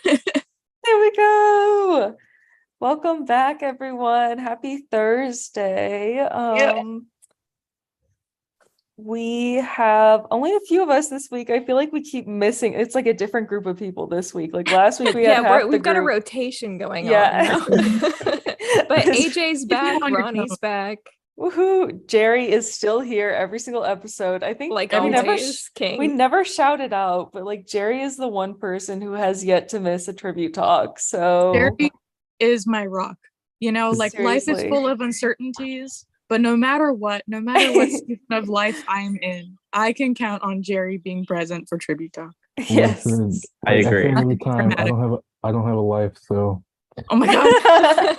There we go. Welcome back, everyone. Happy Thursday. We have only a few of us this week. I feel like we keep missing. It's like a different group of people this week. Like last week, we had half the we've got a group. rotation going Yeah. on. But AJ's back, Ronnie's back. Woohoo! Jerry is still here every single episode. I think Like we never always, king. we never shouted out, but like Jerry is the one person who has yet to miss a tribute talk. So Jerry is my rock. You know, like life is Seriously. full of uncertainties, but no matter what season of life I'm in, I can count on Jerry being present for tribute talk. Yes. Listen, I agree. at the time, Dramatic. I don't have a life, so Oh my god.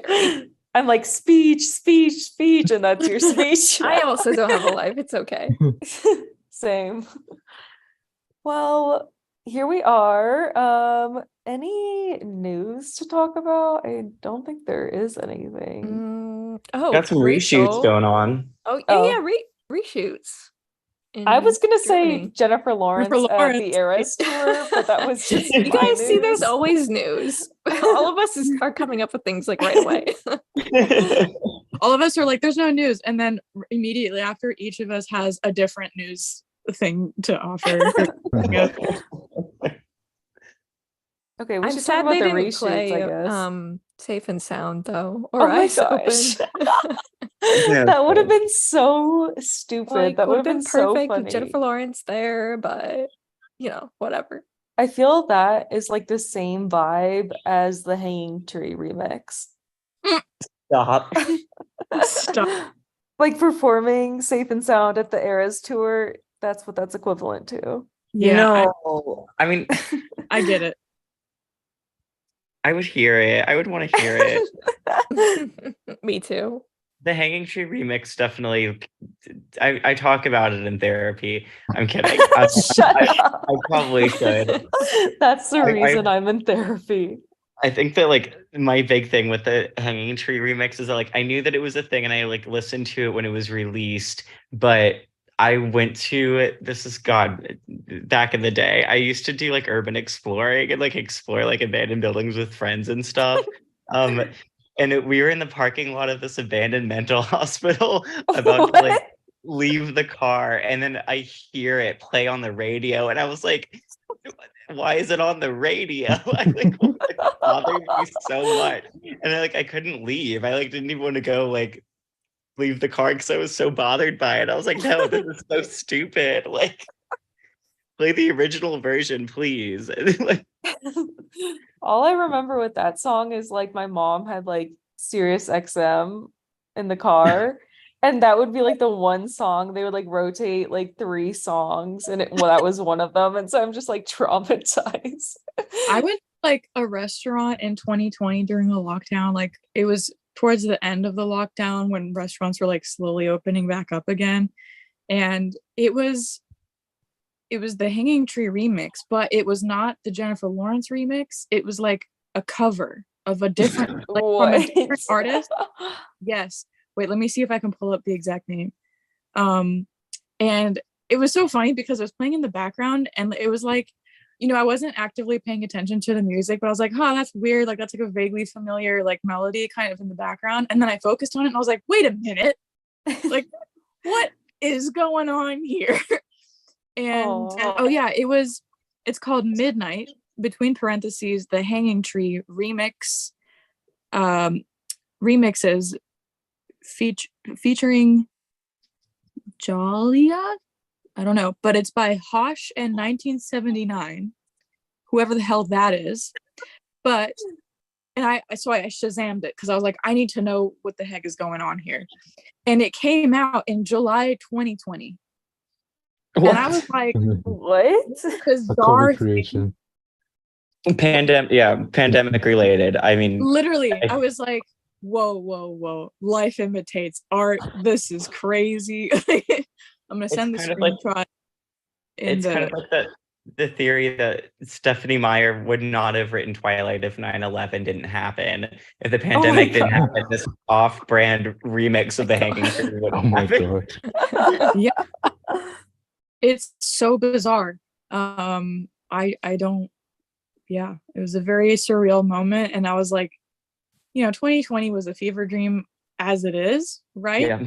Jerry. I'm like speech, and that's your speech. I also don't have a life. It's okay. Same. Well, here we are. Any news to talk about? I don't think there is anything. Got some reshoots going on. Oh Oh. yeah, reshoots. I was gonna say Germany. Jennifer Lawrence at Lawrence. the Eras tour, but that was just You my guys see, there's news. always news. All of us are coming up with things like right away. All of us are like, there's no news. And then immediately after, each of us has a different news thing to offer. Okay, we I'm should talk sad about they the didn't reshoots, play I guess. Safe and Sound though, Oh or my Eyes gosh. Open. That would have been so stupid. Like, That would would have been so perfect funny. with Jennifer Lawrence there, but whatever. I feel that is like the same vibe as the Hanging Tree remix. Stop. Stop. Like performing Safe and Sound at the Eras tour, that's what that's equivalent to. Yeah, I mean, I get it. I would hear it. I would want to hear it. Me too. The Hanging Tree remix definitely. I talk about it in therapy. I'm kidding. Shut up. I probably should. That's the I- reason I'm in therapy. I think that like my big thing with the Hanging Tree remix is that like I knew that it was a thing and I like listened to it when it was released, but I went to back in the day. I used to do like urban exploring and like explore like abandoned buildings with friends and stuff. We were in the parking lot of this abandoned mental hospital about to like leave the car, and then I hear it play on the radio, and I was like, why is it on the radio? I like it bothered me so much. And I couldn't leave. I didn't even want to go leave the car because I was so bothered by it. I was like, no, this is so stupid. Like, play the original version, please. All I remember with that song is like my mom had like Sirius XM in the car, and that would be like the one song they would like rotate like 3 songs, and that was one of them. And so I'm just like traumatized. I went to like a restaurant in 2020 during the lockdown. Like it was towards the end of the lockdown when restaurants were like slowly opening back up again. And it was the Hanging Tree remix, but it was not the Jennifer Lawrence remix. It was like a cover of a different, like from a different artist. Yes. Wait, let me see if I can pull up the exact name. And it was so funny because it was playing in the background, and it was like, I wasn't actively paying attention to the music, but I was like, oh, that's weird. Like that's like a vaguely familiar like melody kind of in the background. And then I focused on it and I was like, wait a minute. Like, what is going on here? And oh yeah, it's called Midnight, between parentheses, the Hanging Tree remix, remixes featuring Jalia. I don't know, but it's by Hosh and 1979, whoever the hell that is. But I Shazammed it because I was like, I need to know what the heck is going on here. And it came out in July 2020. What? And I was like, what? Because a COVID Darth creation. Pandemic related. I mean, literally, I was like, whoa. Life imitates art. This is crazy. I'm gonna send the screenshot. It's kind of like the theory that Stephanie Meyer would not have written Twilight if 9/11 didn't happen. If the pandemic didn't happen, this off-brand remix of the Hanging Tree would Oh my happen. god. Yeah. It's so bizarre. I don't yeah, it was a very surreal moment. And I was like, 2020 was a fever dream as it is, right? Yeah.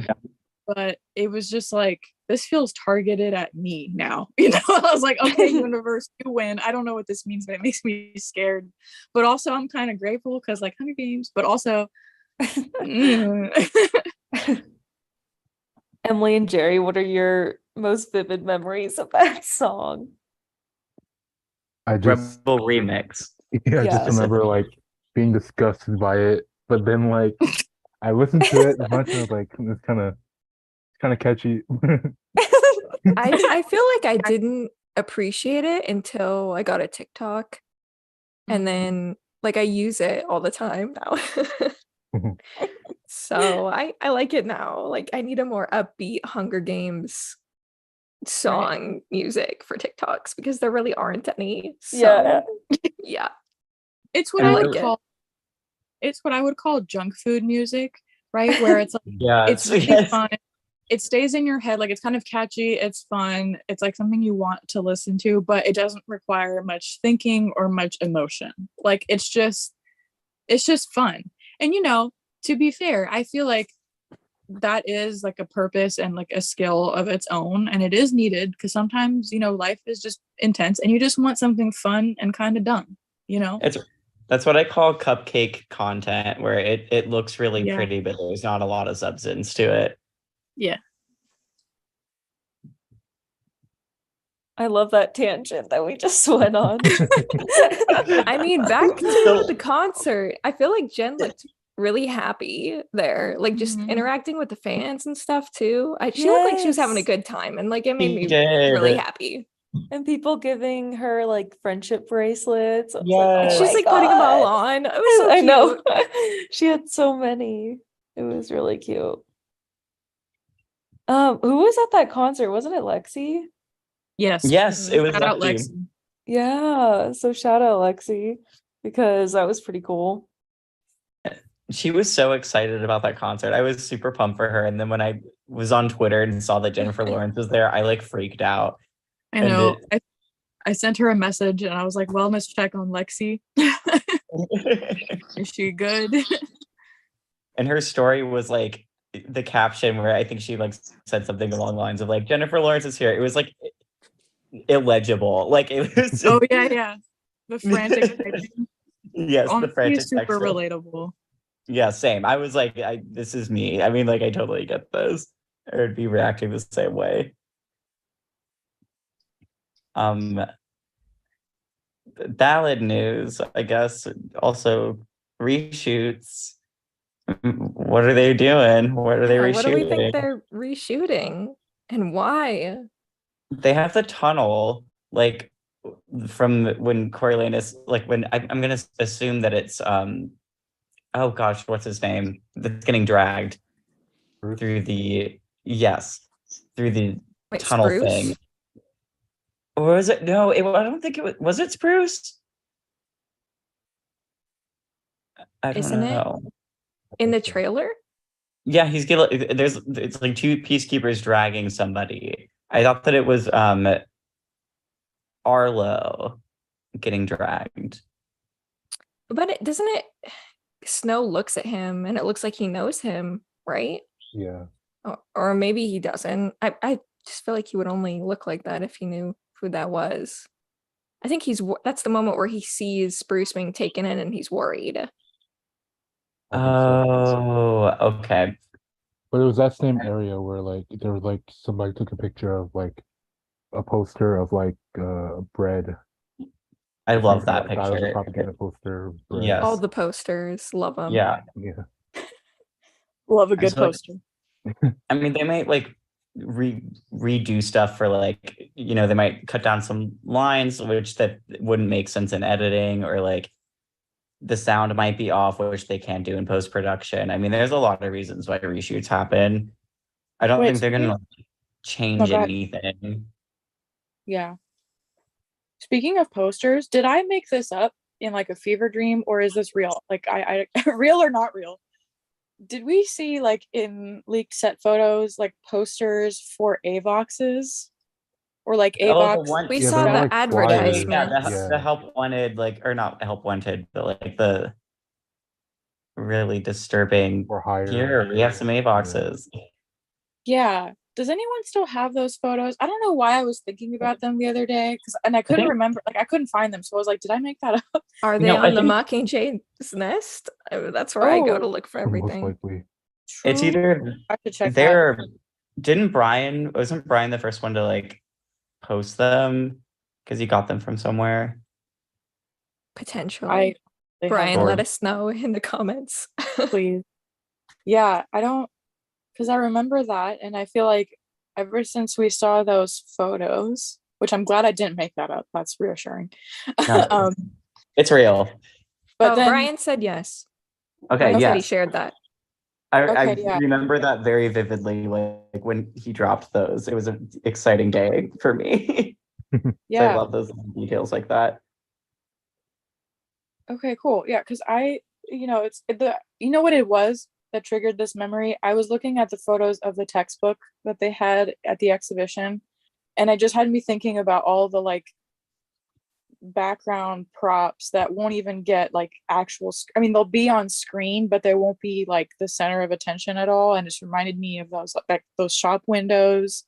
But it was just like, this feels targeted at me now. I was like, okay, universe, you win. I don't know what this means, but it makes me scared. But also, I'm kind of grateful because like Hunger Games, but also, Emily and Jerry, what are your most vivid memories of that song? I just Rebel remix. yeah, I just Yeah. remember like being disgusted by it, but then like I listened to it a bunch and I was like, it's kind of catchy. I feel like I didn't appreciate it until I got a TikTok, and then like I use it all the time now. So I like it now. Like I need a more upbeat Hunger Games song music for TikToks because there really aren't any. Yeah. So yeah, it's what I I like would it. call junk food music, right? Where it's like Yeah. it's really fun. It stays in your head, like it's kind of catchy, it's fun, it's like something you want to listen to, but it doesn't require much thinking or much emotion. Like it's just fun. And to be fair, I feel like that is like a purpose and like a skill of its own, and it is needed because sometimes life is just intense and you just want something fun and kind of dumb. That's what I call cupcake content, where it looks really Yeah. pretty, but there's not a lot of substance to it. Yeah. I love that tangent that we just went on. I mean, back to the concert, I feel like Jen looked really happy there, like just Mhm. interacting with the fans and stuff too. She looked like she was having a Yes. good time, and like it made me did. really happy. And people giving her like friendship bracelets. I was Yes. like, oh She's my like putting them all God. on. It was so I cute. know. She had so many. It was really cute. Who was at that concert? Wasn't it Lexi? Yes. Yes, it was Shout out Lexi. Lexi. Yeah. So shout out Lexi because that was pretty cool. She was so excited about that concert. I was super pumped for her. And then when I was on Twitter and saw that Jennifer Lawrence was there, I like freaked out. I And know. I sent her a message and I was like, wellness check on Lexi. Is she good? And her story was like the caption where I think she like said something along the lines of like, Jennifer Lawrence is here. It was like illegible. Like it was Oh yeah. The frantic typing. yes, the Honestly, frantic super texting. relatable. Yeah, same. I was like, this is me. I mean, like I totally get this. I would be reacting the same way. Ballad news, I guess. Also reshoots. What are they doing? What are they Yeah, what do we think reshooting? they're reshooting, and why? They have the tunnel, like from when Coriolanus, like when I'm gonna assume that it's oh gosh, what's his name? That's getting dragged through the through the Wait, tunnel Spruce? thing. Or was it? No, I don't think it was. Was it Spruce? I don't Isn't it? know. In the trailer? Yeah, it's like two peacekeepers dragging somebody. I thought that it was Arlo getting dragged. But doesn't it? Snow looks at him and it looks like he knows him, right? Yeah. Or maybe he doesn't. I just feel like he would only look like that if he knew who that was. I think that's the moment where he sees Spruce being taken in and he's worried. I think so. Oh, okay. But it was that same area where like there was like somebody took a picture of like a poster of like bread. I love that That was a picture. propaganda poster of bread. Yes. All the posters, love them. Yeah. Yeah. Love a I good feel like- poster. I mean, they might like redo stuff for like, they might cut down some lines which that wouldn't make sense in editing, or like the sound might be off, which they can't do in post-production. I mean, there's a lot of reasons why reshoots happen. I don't Wait, think they're gonna change go ahead. anything. Yeah. Speaking of posters, did I make this up in like a fever dream, or is this real? Like I real or not real? Did we see like in leaked set photos like posters for Avoxes? or like Oh, the Avox. one. We Yeah, saw they're the like Yeah, flyers. advertisements. the Yeah. help wanted, like, or not help wanted, but like the really disturbing. Or higher. Here, we have some A Yeah. boxes. Yeah. Does anyone still have those photos? I don't know why I was thinking about them the other day and I couldn't think- remember, like I couldn't find them. So I was like, did I make that up? Are they No, I on the think- Mockingjade's nest? That's where I go to Oh. look for Most everything. likely. It's True. either I have to check that. there. Wasn't Brian the first one to like post them because he got them from somewhere? Potentially. They have Brian, Or- let us know in the comments. please. Yeah, I don't, because I remember that, and I feel like ever since we saw those photos, which I'm glad I didn't make that up. That's reassuring. No. It's real. But Oh, then Brian said yes. Okay, Brian said he yes. shared that. I Okay, yeah. remember that very vividly. Like when he dropped those, it was an exciting day for me. So I yeah. love those details like that. Okay, cool. Yeah, because you know what it was that triggered this memory? I was looking at the photos of the textbook that they had at the exhibition, and it just had me thinking about all the like background props that won't even get like I mean, they'll be on screen, but they won't be like the center of attention at all. And it's reminded me of those shop windows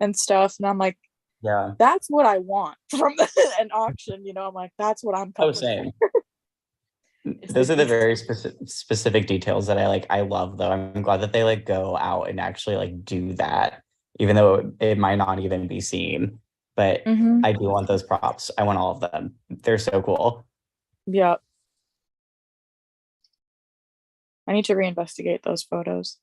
and stuff. And I'm like, Yeah. that's what I want from an auction. I'm like, that's what I'm Oh, coming same. for. Those are the very specific details that I love though. I'm glad that they like go out and actually like do that, even though it might not even be seen. But Mhm. I do want those props. I want all of them. They're so cool. Yeah. I need to reinvestigate those photos.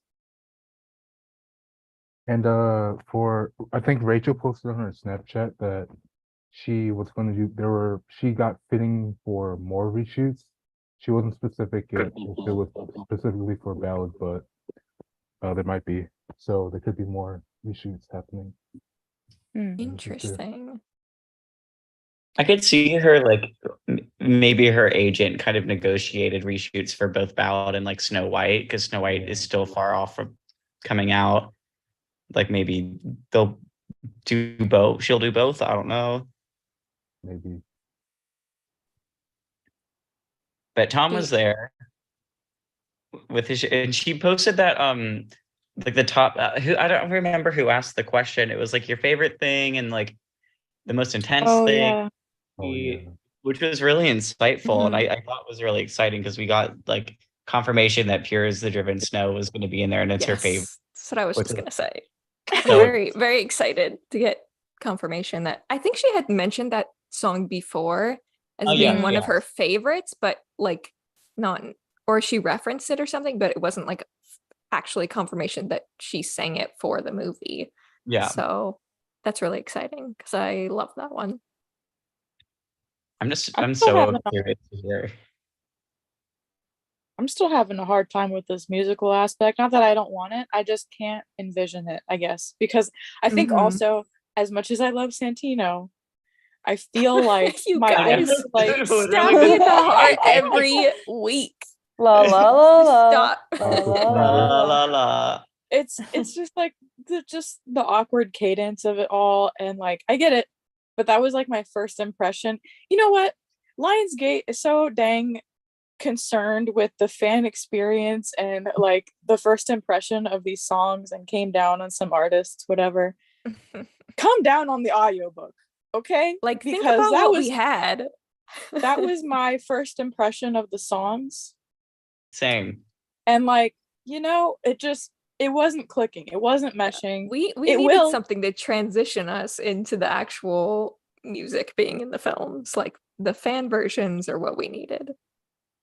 And I think Rachel posted on her Snapchat that she was going to do. She got fitting for more reshoots. She wasn't specific if it was specifically for Ballad, but there might be. So there could be more reshoots happening. Hmm. in the future. Interesting. I could see her like maybe her agent kind of negotiated reshoots for both Ballad and like Snow White because Snow White is still far off from coming out. Like maybe they'll do both. She'll do both. I don't know. Maybe. But Tom was there with his, and she posted that like the top. Who I don't remember who asked the question. It was like your favorite thing and like the most intense Oh thing. yeah. Oh yeah. Which was really insightful and I thought was really exciting because we got like confirmation that Pure is the Driven Snow was going to be in there and it's her favorite. Yes, that's what I was Which just is- gonna say. So- Very, very excited to get confirmation that I think she had mentioned that song before as Oh, being yeah, one of yeah. her favorites, but like not, or she referenced it or something, but it wasn't like actually confirmation that she sang it for the movie. Yeah, So that's really exciting because I love that one. I'm I'm still so having a- curious to hear. I'm still having a hard time with this musical aspect. Not that I don't want it, I just can't envision it, I guess. Because I think Mhm. also, as much as I love Santino, I feel like You my guys own, like Literally. stab me in the heart every week. La la la la. Stop. La, Oh, la, so la, La la. la la. it's just like the awkward cadence of it all, and like I get it, but that was like my first impression. You know what? Lionsgate is so dang concerned with the fan experience and like the first impression of these songs and came down on some artists, whatever. Calm down on the audiobook, okay? Like, think Because about that what was we had. that was my first impression of the songs. Same. And like, it wasn't clicking. It wasn't meshing. we it needed will- something to transition us into the actual music being in the films. Like the fan versions are what we needed.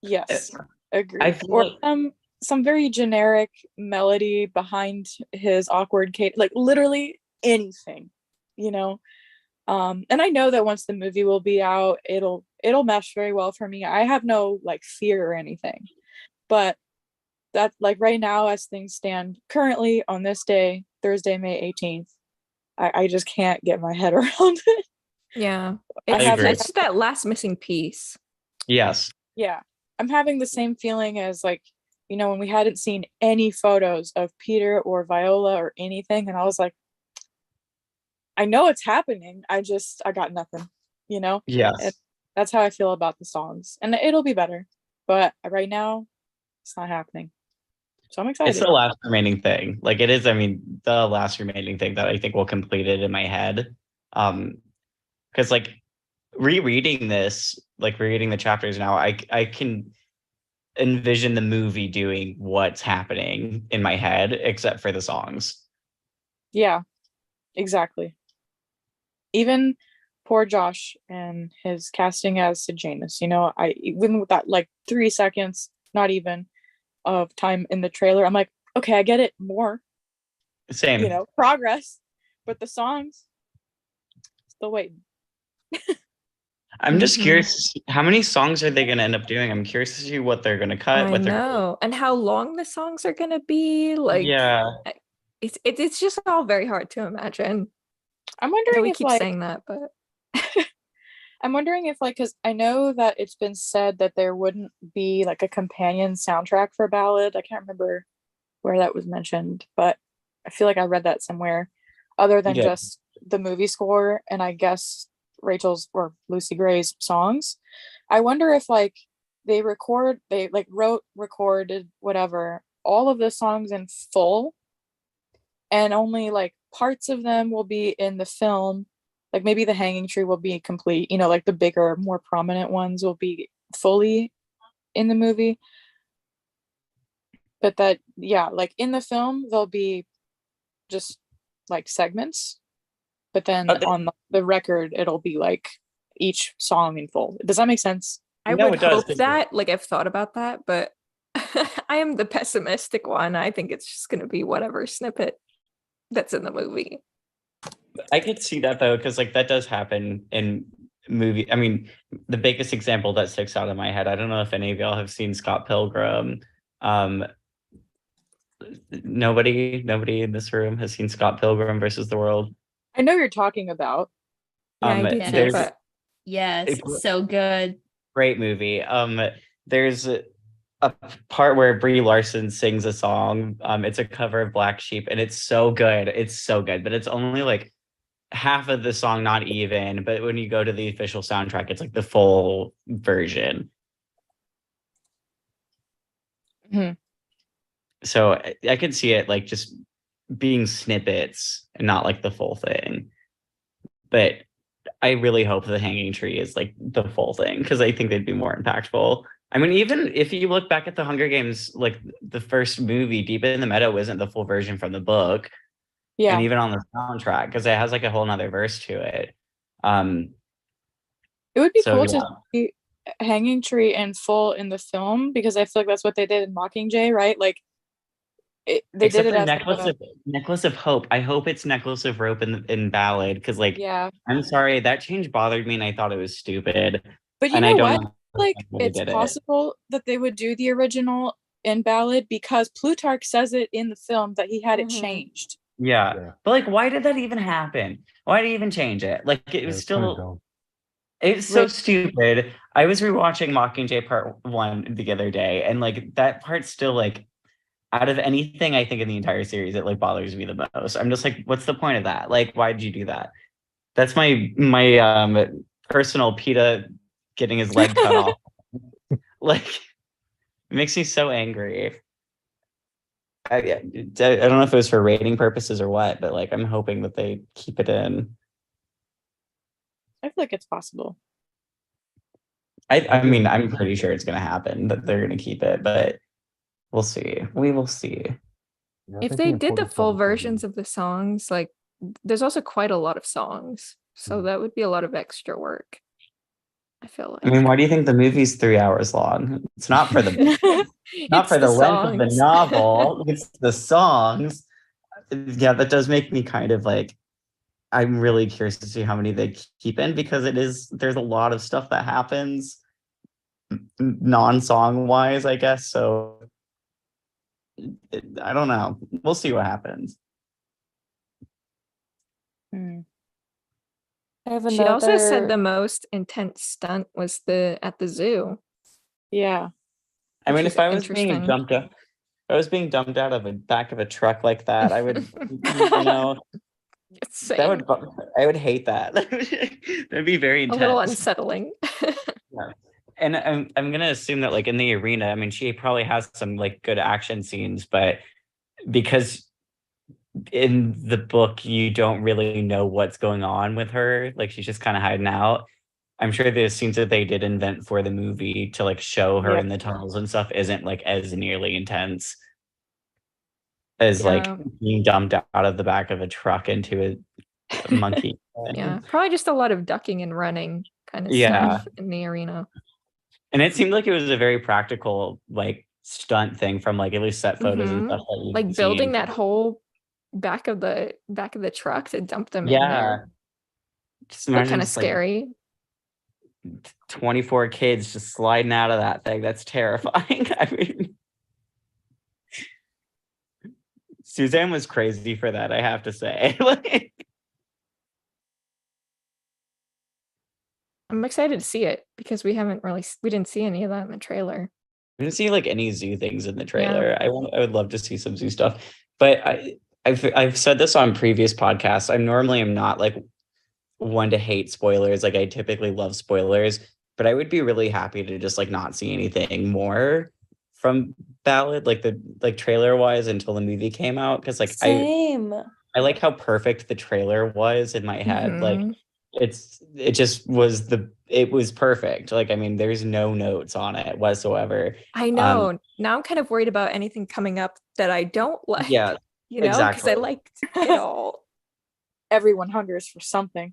Yes, agreed. I feel Or like- some very generic melody behind his awkward cadence, like literally anything, you know. And I know that once the movie will be out, it'll mesh very well for me. I have no like fear or anything, but that like right now, as things stand currently on this day, Thursday, May 18th, I just can't get my head around it. Yeah, I it's, have agree. it's that last missing piece. Yes. Yeah, I'm having the same feeling as like, when we hadn't seen any photos of Peter or Viola or anything, and I was like, I know it's happening. I got nothing, you know? Yes. That's how I feel about the songs. And it'll be better. But right now, it's not happening. So I'm excited. It's the last remaining thing. Like it is, I mean, the last remaining thing that I think will complete it in my head. Because like rereading this, like rereading the chapters now, I can envision the movie doing what's happening in my head, except for the songs. Yeah, exactly. Even poor Josh and his casting as Sejanus, you know, I even with that like 3 seconds, not even, of time in the trailer, I'm like, okay, I get it more, Same. you know, progress. But the songs, still waiting. I'm just Mhm. curious to see how many songs are they going to end up doing. I'm curious to see what they're going to cut. I What they're know. And how long the songs are gonna be. Like yeah. it's just all very hard to imagine. I'm I know wondering we if keep like saying that, but I'm wondering if like because I know that it's been said that there wouldn't be like a companion soundtrack for Ballad. I can't remember where that was mentioned, but I feel like I read that somewhere other than Yeah. just the movie score and I guess Rachel's or Lucy Gray's songs. I wonder if like they like recorded whatever, all of the songs in full and only like parts of them will be in the film. Like maybe the hanging tree will be complete, you know, like the bigger, more prominent ones will be fully in the movie. But that, yeah, like in the film, there'll be just like segments, but then Oh, on the record, it'll be like each song in full. Does that make sense? I No, would it does, hope 'cause- that, like I've thought about that, but I am the pessimistic one. I think it's just gonna be whatever snippet that's in the movie. I could see that though, because like that does happen in movie. I mean, the biggest example that sticks out in my head. I don't know if any of y'all have seen Scott Pilgrim. Nobody in this room has seen Scott Pilgrim versus the World. I know you're talking about. Yeah, I did too, There's but Yes, It- so good. great movie. There's a part where Brie Larson sings a song. It's a cover of Black Sheep, and it's so good. It's so good, but it's only like half of the song, not even. But when you go to the official soundtrack, it's like the full version. Mhm. So I could see it like just being snippets and not like the full thing. But I really hope the hanging tree is like the full thing because I think they'd be more impactful. I mean, even if you look back at the Hunger Games, like the first movie, Deep in the Meadow isn't the full version from the book. Yeah. And even on the soundtrack, because it has like a whole nother verse to it. It would be So, cool yeah. to see Hanging Tree in full in the film because I feel like that's what they did in Mockingjay, right? Like they Except did it for as like Necklace of Hope. I hope it's Necklace of Rope in Ballad because like yeah. I'm sorry, that change bothered me and I thought it was stupid. But you And know I don't what? know Like why they it's did it. possible that they would do the original in Ballad because Plutarch says it in the film that he had it Mhm. changed. Yeah. Yeah. But like why did that even happen? Why did he even change it? Like it was It's kinda still dumb. it's so Right. stupid. I was rewatching Mockingjay Part 1 the other day, and like that part's still like out of anything I think in the entire series, it like bothers me the most. I'm just like, what's the point of that? Like, why did you do that? That's my personal PETA getting his leg cut off. Like, it makes me so angry. I don't know if it was for rating purposes or what, but like I'm hoping that they keep it in. I feel like it's possible. I mean, I'm pretty sure it's gonna happen that they're gonna keep it, but we'll see. We will see. Yeah, I if think they the did the important full part is gonna be- versions of the songs, like there's also quite a lot of songs. So Mhm. that would be a lot of extra work. I feel I like. mean, why do you think the movie's 3 hours long? It's not for the not It's for the the length of the songs. novel. It's the songs. Yeah, that does make me kind of like. I'm really curious to see how many they keep in because there's a lot of stuff that happens non-song wise, I guess. So I don't know. We'll see what happens. Hmm. I have She also said the another. most intense stunt was at the zoo. Yeah. I Which mean, is if I was being interesting. dumped out, if I was being dumped out of the back of a truck like that, I would, you know, Same. That would I would hate that. That'd be very a intense. little unsettling. Yeah. And I'm gonna assume that like in the arena, I mean, she probably has some like good action scenes, but because in the book you don't really know what's going on with her, like she's just kind of hiding out. I'm sure the scenes that they did invent for the movie to like show her Yep. in the tunnels and stuff isn't like as nearly intense as like Yeah. being dumped out of the back of a truck into a monkey. Yeah, probably just a lot of ducking and running kind of Yeah. stuff in the arena. And it seemed like it was a very practical like stunt thing from like at least set photos and Mhm. stuff that you've Like building seen. that whole back of the truck to dump them in Yeah. there. Just Like imagine kind of just, like, scary. 24 kids just sliding out of that thing. That's terrifying. I mean, Suzanne was crazy for that, I have to say. Like, I'm excited to see it because we didn't see any of that in the trailer. I didn't see like any zoo things in the trailer. I would love to see some zoo stuff. But I've said this on previous podcasts. I normally am not like one to hate spoilers. Like I typically love spoilers, but I would be really happy to just like not see anything more from Ballad, like the like trailer wise until the movie came out. Cause like Same. I like how perfect the trailer was in my head. Like Mhm. it was perfect. Like I mean, there's no notes on it whatsoever. I know. Now I'm kind of worried about anything coming up that I don't like. Yeah, you know, because exactly. I liked it all. Everyone hungers for something.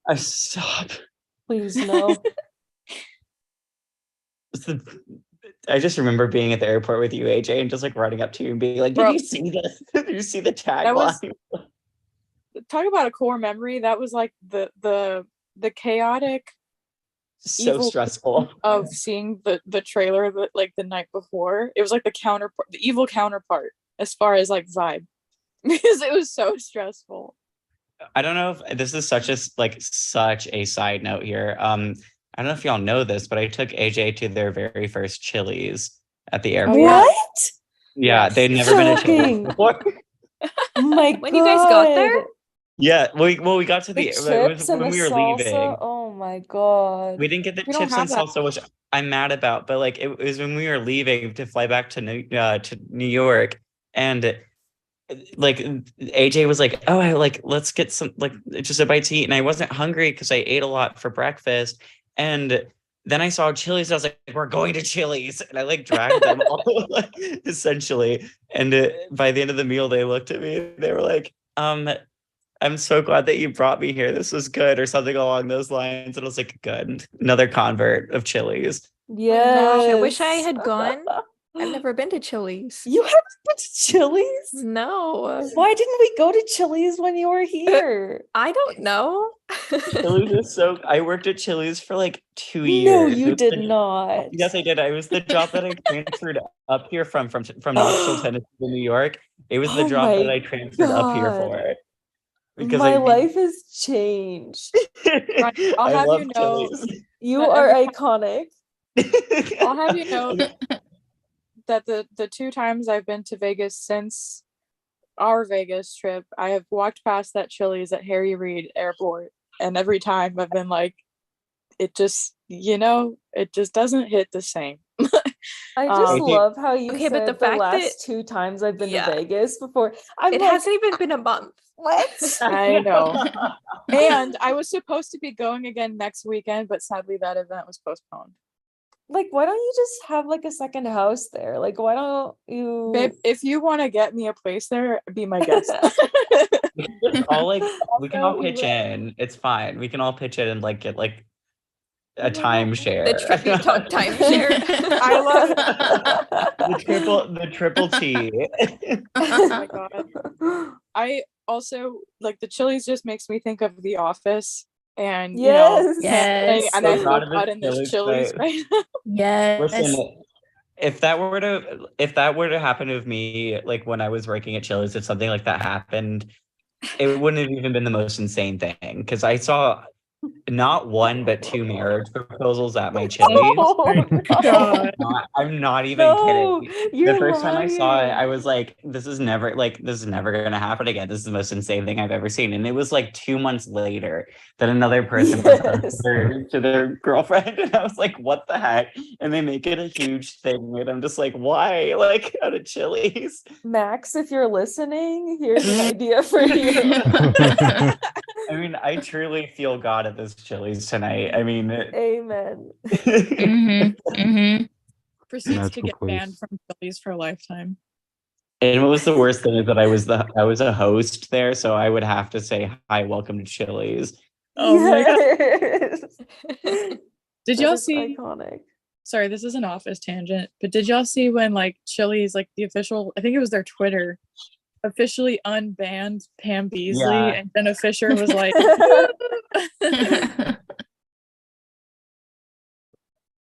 I stop. Please no. I just remember being at the airport with you, AJ, and just like running up to you and being like, "Did Bro. you see this? Did you see the was- tagline?" Talk about a core memory. That was like the chaotic So evil- stressful. of seeing the trailer like the night before. It was like the evil counterpart as far as like vibe, because it was so stressful. I don't know if this is such a side note here. I don't know if y'all know this, but I took AJ to their very first Chili's at the airport. What? Yeah, Yes. they'd never been to Shocking. Chili's before. My When you guys got there? God. Yeah, we got to The it chips was and when the we were salsa. leaving. Oh my God. We didn't get the We don't chips and have that. salsa, which I'm mad about. But like, it was when we were leaving to fly back to New York, and like AJ was like, "Oh, let's get some like just a bite to eat," and I wasn't hungry because I ate a lot for breakfast, and then I saw Chili's. I was like, "We're going to Chili's," and I like dragged them all essentially. And by the end of the meal, they looked at me. And they were like, I'm so glad that you brought me here. This was good," or something along those lines. And I was like, good. Another convert of Chili's. Yes. I wish I had gone. I've never been to Chili's. You haven't been to Chili's? No. Why didn't we go to Chili's when you were here? I don't know. Chili's is so. I worked at Chili's for like 2 years. No, It you was did the- not. Yes, I did. I was the job that I transferred up here from Knoxville, Tennessee to New York. It was the Oh job that my I transferred up here God. for. Because My I life has changed. I'll I have love you know- Chili's. You But are every- iconic. I'll have you know that the 2 times I've been to Vegas since our Vegas trip, I have walked past that Chili's at Harry Reid Airport, and every time I've been like, it just, it just doesn't hit the same. I just Um, love how you Okay, said but the the fact last that- 2 times I've been Yeah. to Vegas before. I'm It like, hasn't even been a month. what? I know. And I was supposed to be going again next weekend, but sadly that event was postponed. Like, why don't you just have like a second house there? Like, why don't you? Babe, if you want to get me a place there, be my guest. It's all like we can all Also, we pitch will- in. It's fine. We can all pitch in and like get like a No. timeshare. The tribute timeshare. I love the triple T. Oh my God. I also like the Chili's just makes me think of The Office, and Yes. Yes. and I So proud feel of caught this in this Chili's Chili's right now. Yes. Listen, if that were to happen to me, like when I was working at Chili's, if something like that happened, it wouldn't have even been the most insane thing. Because I saw not one but two marriage proposals at my Chili's. Oh, God. I'm not even no, kidding. you're The first time I saw it, lying. I was like, this is never gonna happen again. This is the most insane thing I've ever seen. And it was like 2 months later that another person proposed to their girlfriend. And I was like, what the heck? And they make it a huge thing. And I'm just like, why? Like out of Chili's. Max, if you're listening, here's an idea for you. I mean, I truly feel God at this Chili's tonight. I mean, Amen. Proceeds to Magical get banned place. from Chili's for a lifetime. and what was the worst thing is that I was a host there, so I would have to say hi, welcome to Chili's. Oh my God. Yes. Did That y'all is see? iconic? Sorry, this is an office tangent, but did y'all see when like Chili's, like the official, I think it was their Twitter, officially unbanned Pam Beasley, Yeah. and Jenna Fisher was like,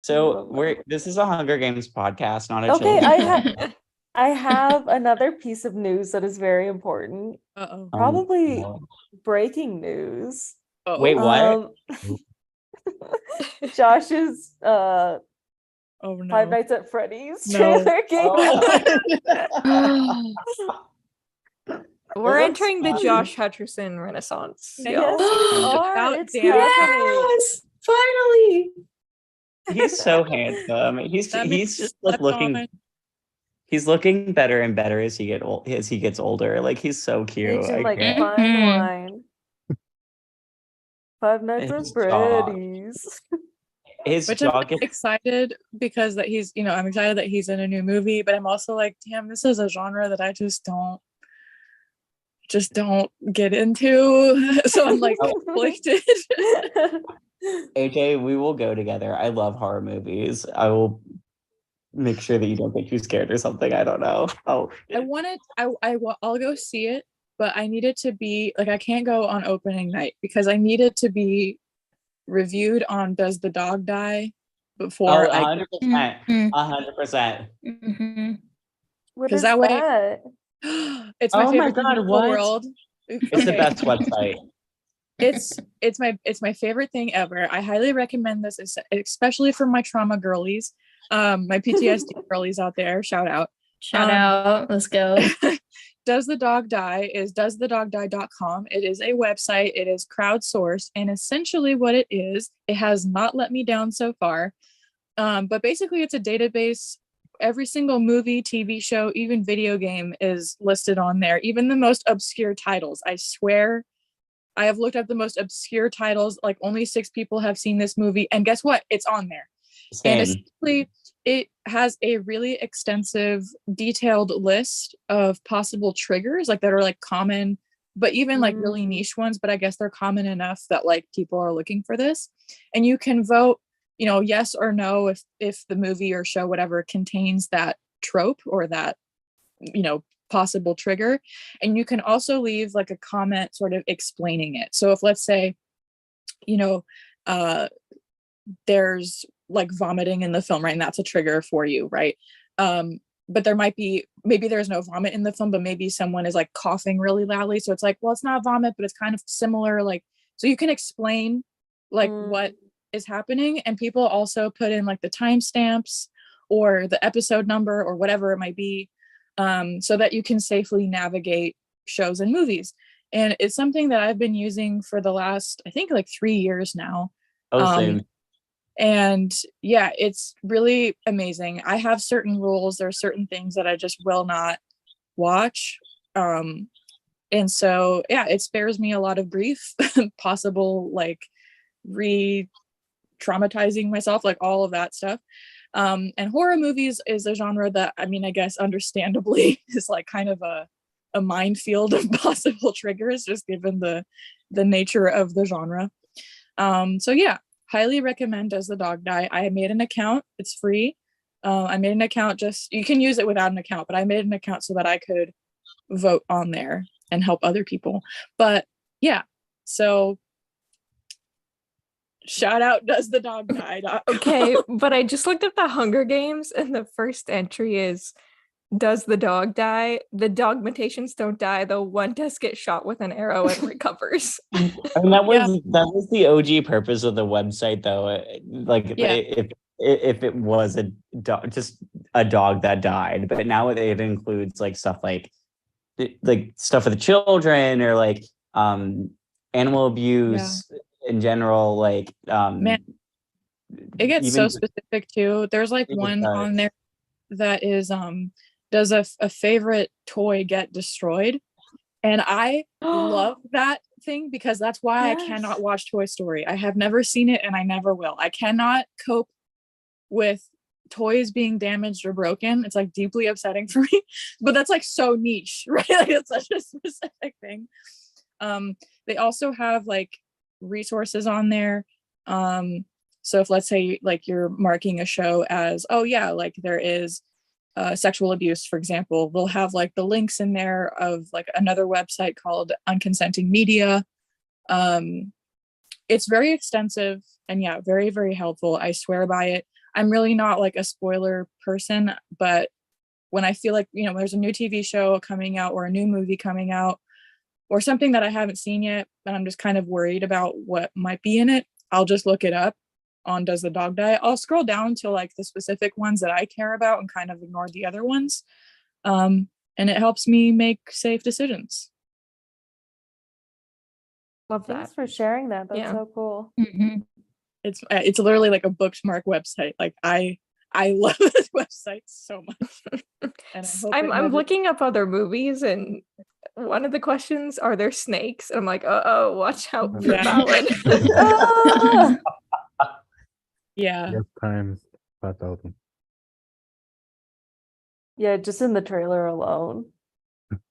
So this is a Hunger Games podcast, not a Okay, Chili's. I have another piece of news that is very important. uh-oh. Probably no. breaking news. Uh-oh. Wait, what? Josh's Oh no. Five Nights at Freddy's No. trailer came out. We're That's entering the funny. Josh Hutcherson renaissance. Yes, y'all. we are. About It's damn happening. Finally. He's so handsome. He's That man just like slept looking. on. He's looking better and better as he gets older. Like he's so cute. Aging I like can't. fine Mhm. wine. Five Nights at His jaw. Freddy's. His Which jaw I'm gets excited because that he's, I'm excited that he's in a new movie, but I'm also like, damn, this is a genre that I just don't get into. So I'm like conflicted. AJ, we will go together. I love horror movies. I will make sure that you don't get too scared or something. I don't know. Oh, I'll go see it, but I need it to be like, I can't go on opening night because I need it to be reviewed on Does the Dog Die before I 100%. Mhm. 100%. Mhm. What 'Cause is that way- that? it's my Oh my favorite thing God, in the what? world. It's the Okay. best website. It's my favorite thing ever. I highly recommend this, especially for my trauma girlies, my PTSD girlies out there. Shout out. Shout out. Let's go. Does the Dog Die is doesthedogdie.com. It is a website. It is crowdsourced, and essentially what it is, it has not let me down so far. But basically it's a database. Every single movie, TV show, even video game is listed on there. Even the most obscure titles. I swear I have looked up the most obscure titles, like only 6 people have seen this movie, and guess what? It's on there. And Same. essentially, it has a really extensive, detailed list of possible triggers, like that are like common, but even like really Mm. niche ones. But I guess they're common enough that like people are looking for this. And you can vote, yes or no if the movie or show, whatever, contains that trope or that, possible trigger. And you can also leave like a comment sort of explaining it. So if, let's say, there's like vomiting in the film, right? And that's a trigger for you, right? But there might be, maybe there's no vomit in the film, but maybe someone is like coughing really loudly. So it's like, well, it's not vomit, but it's kind of similar. Like, so you can explain like what is happening. And people also put in like the timestamps or the episode number or whatever it might be, so that you can safely navigate shows and movies. And it's something that I've been using for the last, I think, like 3 years now. Same. And yeah, it's really amazing. I have certain rules. There are certain things that I just will not watch. And so, yeah, it spares me a lot of grief, possible like re-traumatizing myself, like all of that stuff. And horror movies is a genre that, I mean, I guess understandably is like kind of a minefield of possible triggers, just given the nature of the genre. So yeah, highly recommend Does the Dog Die. I made an account. It's free. I made an account, you can use it without an account, but I made an account so that I could vote on there and help other people. But yeah, so shout out Does the Dog Die. Okay, but I just looked at the Hunger Games, and the first entry is Does the dog die? The dog mutations don't die, though one does get shot with an arrow and recovers. I mean, that Yeah. was the OG purpose of the website, though. Like, Yeah. if it was just a dog that died, but now it includes like stuff like stuff for the children, or like animal abuse in general. Like Man, it gets even so specific too. There's like it one does. on there that is does a favorite toy get destroyed? And I love that thing because that's why I Yes. cannot watch Toy Story. I have never seen it and I never will. I cannot cope with toys being damaged or broken. It's like deeply upsetting for me. But that's like so niche, right? Like it's such a specific thing. They also have like resources on there. So if let's say like you're marking a show as, oh yeah, like there is sexual abuse, for example, they'll have like the links in there of like another website called Unconsenting Media. It's very extensive and yeah, very, very helpful. I swear by it. I'm really not like a spoiler person, but when I feel like, you know, there's a new TV show coming out or a new movie coming out or something that I haven't seen yet, and I'm just kind of worried about what might be in it, I'll just look it up on Does the Dog Die? I'll scroll down to like the specific ones that I care about and kind of ignore the other ones. And it helps me make safe decisions. Love that. Thanks for sharing that. That's Yeah. so cool. Mhm. It's literally like a bookmark website. Like I love this website so much. And I hope I'm it never- looking up other movies, and one of the questions, are there snakes? And I'm like, oh, watch out for Yeah. Ballad. Ah! Yeah. Yes, times 5,000. Yeah, just in the trailer alone.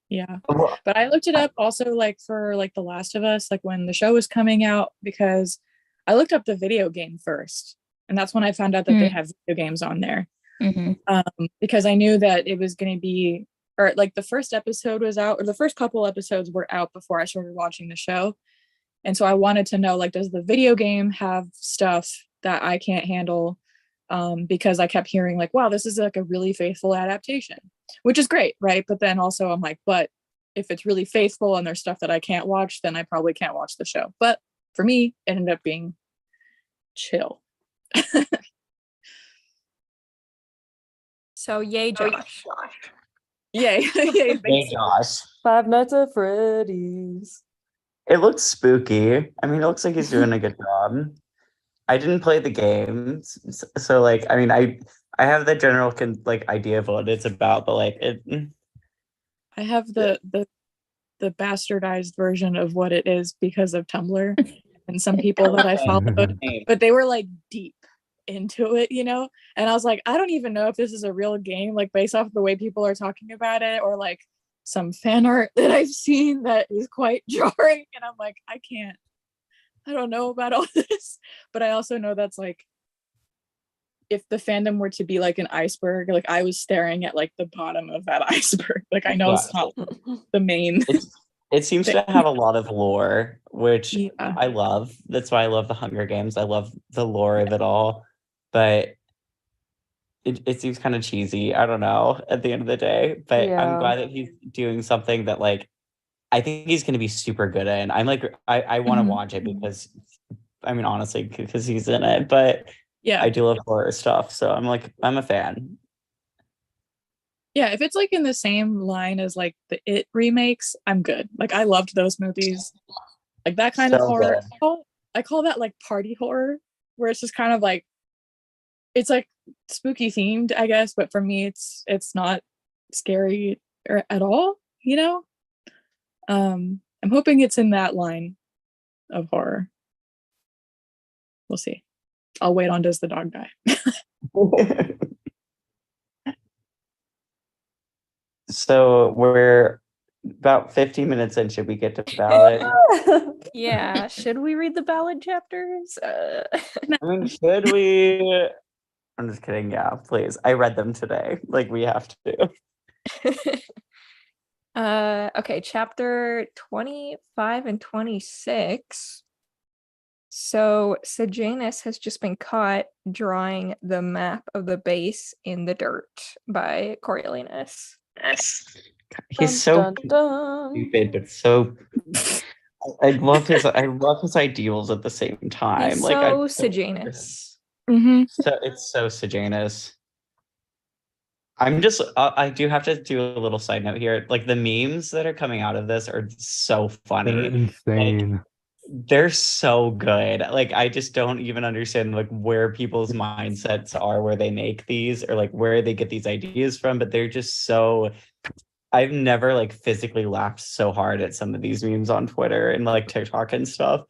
Yeah. But I looked it up also like for like The Last of Us, like when the show was coming out, because I looked up the video game first. And that's when I found out that they have video games on there. Mhm. Because I knew that it was going to be, or like the first episode was out, or the first couple episodes were out before I started watching the show. And so I wanted to know, like, does the video game have stuff that I can't handle? Because I kept hearing like, wow, this is like a really faithful adaptation, which is great, right? But then also I'm like, but if it's really faithful and there's stuff that I can't watch, then I probably can't watch the show. But for me, it ended up being chill. So yay, Josh. Yay. Yay, Hey, thanks. Josh. Five Nights at Freddy's. It looks spooky. I mean, it looks like he's doing a good job. I didn't play the games, so like, I mean, I have the general like idea of what it's about, but like it. I have the bastardized version of what it is because of Tumblr and some people that I followed, but they were like deep into it, you know? And I was like, I don't even know if this is a real game, like based off the way people are talking about it, or like some fan art that I've seen that is quite jarring. And I'm like, I don't know about all this. But I also know that's like, if the fandom were to be like an iceberg, like I was staring at like the bottom of that iceberg. Like I know it's not the main. It seems to have a lot of lore, which Yeah. I love. That's why I love the Hunger Games. I love the lore of it all, but it seems kind of cheesy. I don't know at the end of the day, but Yeah. I'm glad that he's doing something that like I think he's going to be super good at. And I'm like, I want to Mhm. watch it because, I mean, honestly, because he's in it, but Yeah. I do love horror stuff. So I'm like, I'm a fan. Yeah, if it's like in the same line as like the It remakes, I'm good. Like I loved those movies. Like that kind of So horror. good. I call that like party horror, where it's just kind of like, it's like spooky themed, I guess, but for me it's not scary at all, you know? I'm hoping it's in that line of horror. We'll see. I'll wait on Does the Dog Die? So we're about 15 minutes in. Should we get to ballot? Yeah, should we read the ballad chapters? I mean, should we? I'm just kidding. Yeah, please. I read them today. Like we have to. Okay, chapter 25 and 26 So Sejanus has just been caught drawing the map of the base in the dirt by Coriolanus. He's so Dun, dun. stupid, but so I love his ideals at the same time. He's Like so I Sejanus. Mm-hmm. so it's so Sejanus. I do have to do a little side note here. Like the memes that are coming out of this are so They're funny. insane. They're so good. Like I just don't even understand like where people's mindsets are, where they make these or like where they get these ideas from, but they're just so I've never like physically laughed so hard at some of these memes on Twitter and like TikTok and stuff.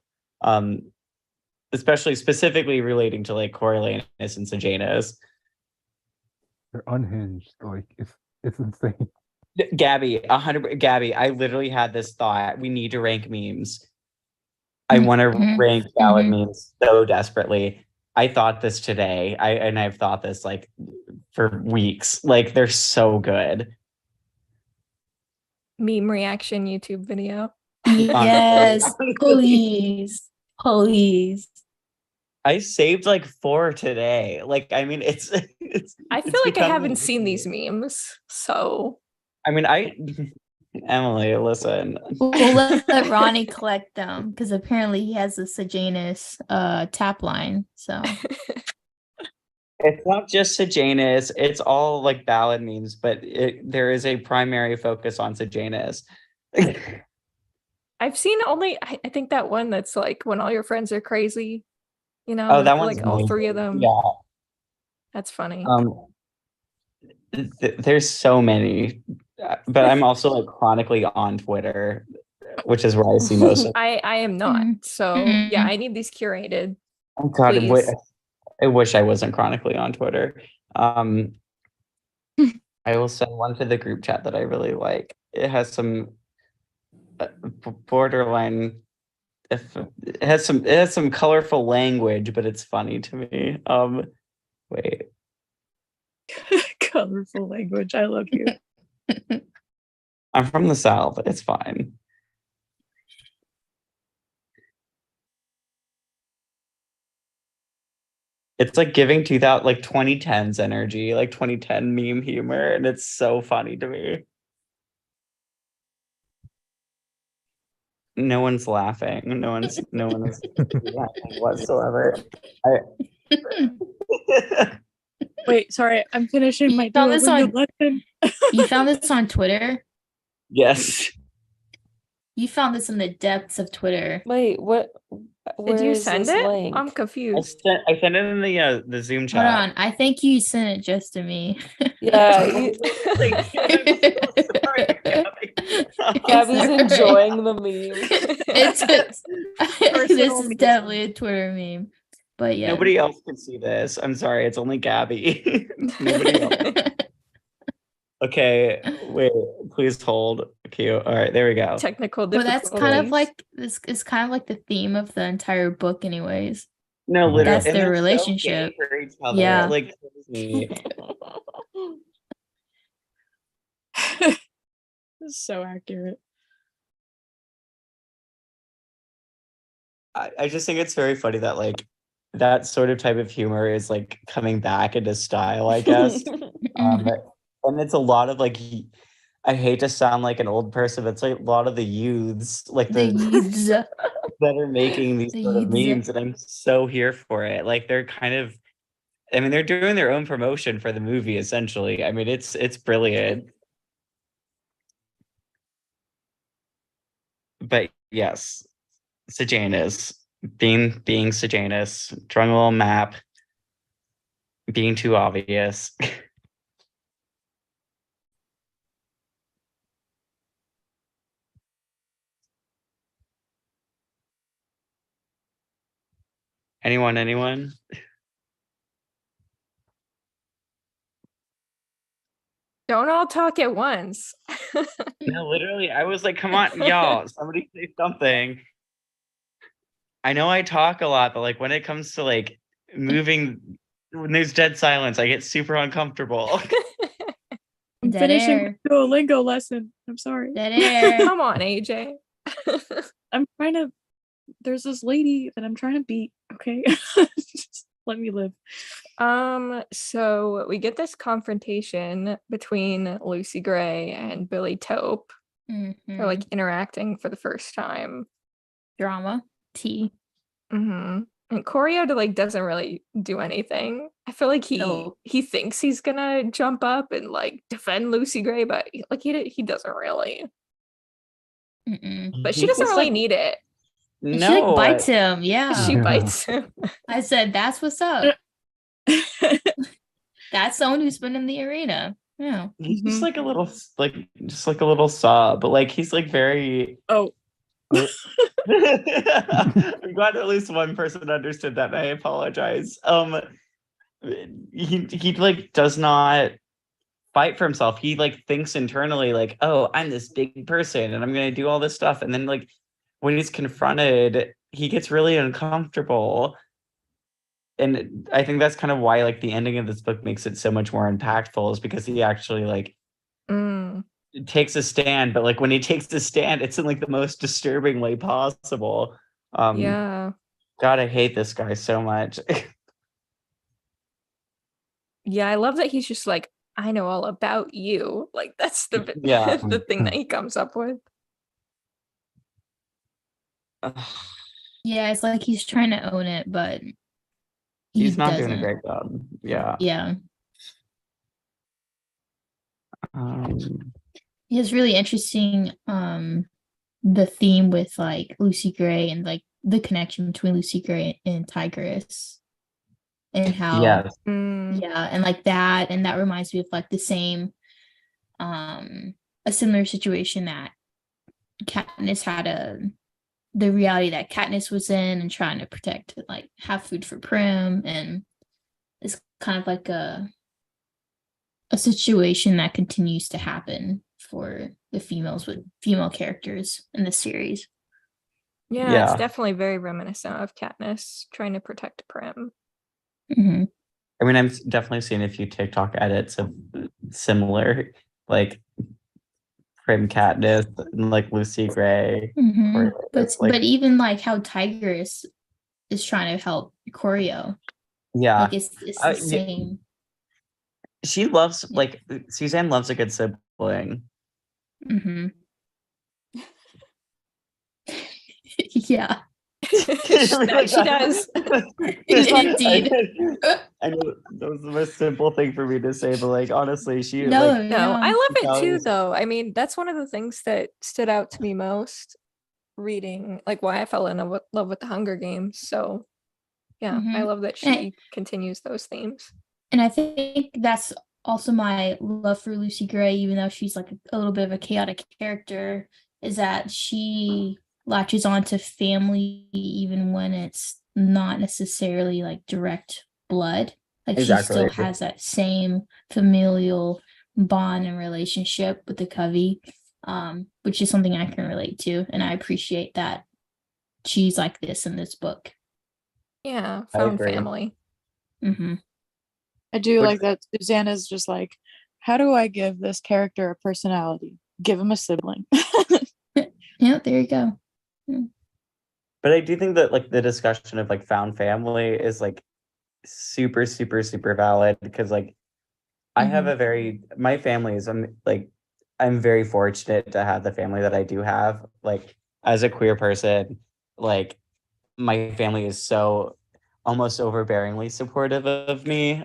Especially specifically relating to like Coriolanus and Sejanus. They're unhinged. Like it's insane. Gabby, 100. Gabby, I literally had this thought. We need to rank memes. I want to rank valid memes so desperately. I thought this today. I've thought this like for weeks. Like they're so good. Meme reaction YouTube video. Yes, please, please. I saved like 4 today. Like I mean, it's. I feel like I haven't seen these memes, so I mean, Emily, listen. We'll let Ronnie collect them because apparently he has a Sejanus tap line. So It's not just Sejanus, it's all like ballad memes, but there is a primary focus on Sejanus. I've seen only I think that one that's like when all your friends are crazy. You know, Oh, that one's like all 3 of them. Yeah. That's funny. There's so many, but I'm also like chronically on Twitter, which is where I see most of. I am not. So yeah, I need these curated. Oh God, Please. I wish I wasn't chronically on Twitter. I will send one to the group chat that I really like. It has some borderline. It has some colorful language, but it's funny to me. Wait. Colorful language. I love you. I'm from the South. It's fine. It's like giving 2010s energy, like 2010 meme humor, and it's so funny to me. No one's laughing. No one is laughing whatsoever. Wait, sorry. I'm finishing my found this Duolingo on- lesson. you found this on Twitter? Yes. You found this in the depths of Twitter. Wait, what? Did you where is send this it? link? I'm I confused. sent it in the Zoom Hold chat. on. I think you sent it just to me. Yeah, Gabby's Sorry. enjoying the meme. This Personal is meme. definitely a Twitter meme. But yeah. Nobody else can see this. I'm sorry. It's only Gabby. Nobody else. Okay, wait. Please hold. Okay, all right. There we go. Technical Well, difficulties. that's kind of like this is kind of like the theme of the entire book, anyways. No, literally, That's and their they're so gay relationship. for each other. Yeah. Like crazy. This is so accurate. I just think it's very funny that like that sort of type of humor is like coming back into style, I guess. And it's a lot of like I hate to sound like an old person, but it's like a lot of the youths, like The the youths. that are making these The sort of youths. memes, and I'm so here for it. Like they're kind of, I mean, they're doing their own promotion for the movie essentially. I mean, it's brilliant. But yes, Sejanus being Sejanus, drawing a little map, being too obvious. Anyone? Don't all talk at once. No, literally, I was like, come on, y'all, somebody say something. I know I talk a lot, but like when it comes to like moving, when there's dead silence, I get super uncomfortable. I'm Dead finishing air. my Duolingo lesson. I'm sorry. Dead air. Come on, AJ. I'm trying to there's this lady that I'm trying to beat. Okay, just let me live. So we get this confrontation between Lucy Gray and Billy Tope. They're like interacting for the first time. Drama. Tea. And Choreo doesn't really do anything. I feel like No. he thinks he's gonna jump up and like defend Lucy Gray, but he doesn't really. But she He doesn't just, really like, need it. And she like no, bites him. Yeah. She Yeah. bites him. I said, that's what's up. That's someone who's been in the arena. Yeah. he's just like a little just like a little sob, but like he's like very Oh, I'm glad at least one person understood that, and I apologize. He like does not fight for himself. He like thinks internally like, oh, I'm this big person and I'm gonna do all this stuff. And then like when he's confronted, he gets really uncomfortable. And I think that's kind of why like the ending of this book makes it so much more impactful, is because he actually like takes a stand, but like when he takes a stand, it's in like the most disturbing way possible. Yeah. God, I hate this guy so much. Yeah, I love that he's just like, I know all about you. Like that's the Yeah. the thing that he comes up with. Yeah, it's like he's trying to own it, but he He's not doing a doesn't. great job. Yeah. Yeah. Um, It's really interesting the theme with like Lucy Gray and like the connection between Lucy Gray and Tigress, and how yes. yeah, and like that, and that reminds me of like the same a similar situation that Katniss had the reality that Katniss was in, and trying to protect, like have food for Prim, and it's kind of like a situation that continues to happen for the females with female characters in the series. Yeah, it's Yeah. definitely very reminiscent of Katniss trying to protect Prim. Mhm. I mean, I'm definitely seeing a few TikTok edits of similar, like Prim Katniss and like Lucy Gray. Mhm. It's But like, even like how Tigress is trying to help Choreo, yeah, like it's the yeah, same. she loves like Suzanne loves a good sibling. Mm-hmm. Yeah. She does. Indeed. I know that was the most simple thing for me to say, but like honestly, she No, like No, I love it too, Values- though. I mean, that's one of the things that stood out to me most reading, like why I fell in love with the Hunger Games. So, yeah, I Mhm. love that she continues those themes. And I think that's also my love for Lucy Gray, even though she's like a little bit of a chaotic character, is that she latches on to family even when it's not necessarily like direct blood. Like she still Exactly. has that same familial bond and relationship with the Covey, which is something I can relate to. And I appreciate that she's like this in this book. Yeah, I found agree. family. Mm-hmm. I do Which- like that Susanna's just like, how do I give this character a personality? Give him a sibling. Yeah, there you go. But I do think that like the discussion of like found family is like super, super, super valid, because like I have a very my family is I'm very fortunate to have the family that I do have. Like as a queer person, like my family is so almost overbearingly supportive of me.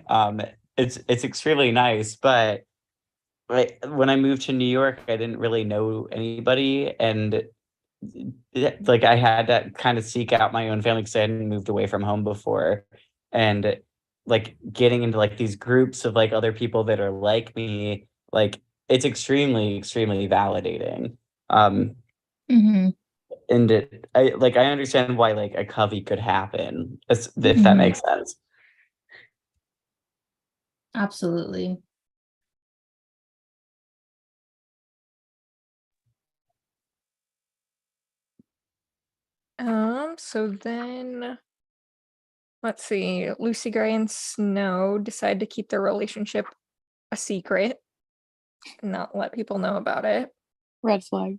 It's extremely nice, but like when I moved to New York, I didn't really know anybody, and like I had to kind of seek out my own family because I hadn't moved away from home before, and like getting into like these groups of like other people that are like me, like it's extremely, extremely validating. Mm-hmm. And I understand why like a covey could happen, if that Mhm. makes sense. Absolutely. So then let's see. Lucy Gray and Snow decide to keep their relationship a secret and not let people know about it. Red flag.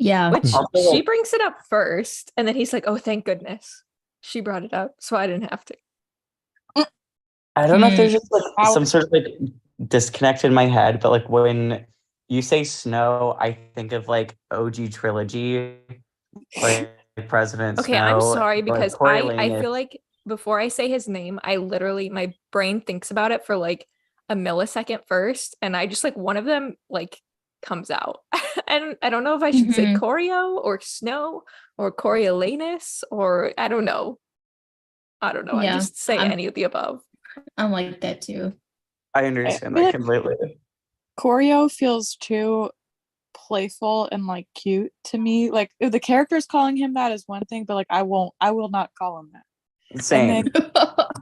Yeah. Which Also, she brings it up first, and then he's like, "Oh, thank goodness she brought it up, so I didn't have to." I don't know if there's Hmm. just like some sort of like disconnect in my head, but like when you say Snow, I think of like OG trilogy, like President Okay, I'm Snow, sorry or, like because I Coriolanus. feel like before I say his name, I literally my brain thinks about it for like a millisecond first, and I just like one of them like comes out. And I don't know if I should say Mhm. Corio or Snow or Coriolanus or I don't know. I don't know. I Yeah. just say I'm any of the above. I'm like that too. I I understand feel that like completely. Choreo feels too playful and like cute to me. Like if the character's calling him that is one thing, but like I will not call him that. And then Same.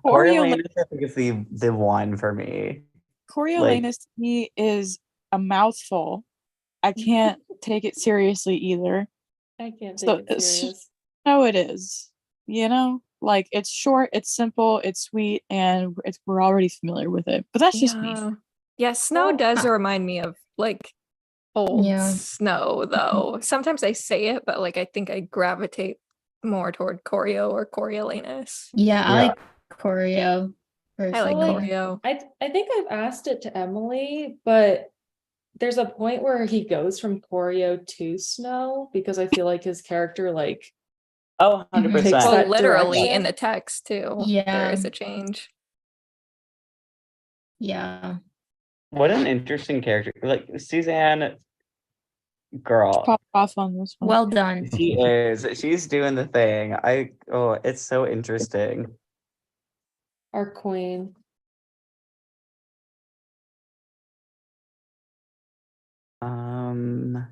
Coriolanus, Coriolanus, I think is the one for me. Like, Coriolanus to me is a mouthful. I can't take it seriously either. I can't So take it serious. no, it is. You know, like it's short, it's simple, it's sweet, and we're already familiar with it. But that's just me. Yeah. Yeah, Snow Well, does remind me of like old Yeah. Snow though. Sometimes I say it, but like I think I gravitate more toward Corio or Coriolanus. Yeah, I Yeah. like choreo I like personally. Corio. I think I've asked it to Emily, but there's a point where he goes from Choreo to Snow because I feel like his character like oh, Mhm. 100%. Takes Well, that literally in direction. the text too. There Yeah. is a change. Yeah. What an interesting character. Like Suzanne, girl, Pop off on this one. Well done. she is. She's doing the thing. It's so interesting. Our queen. Um,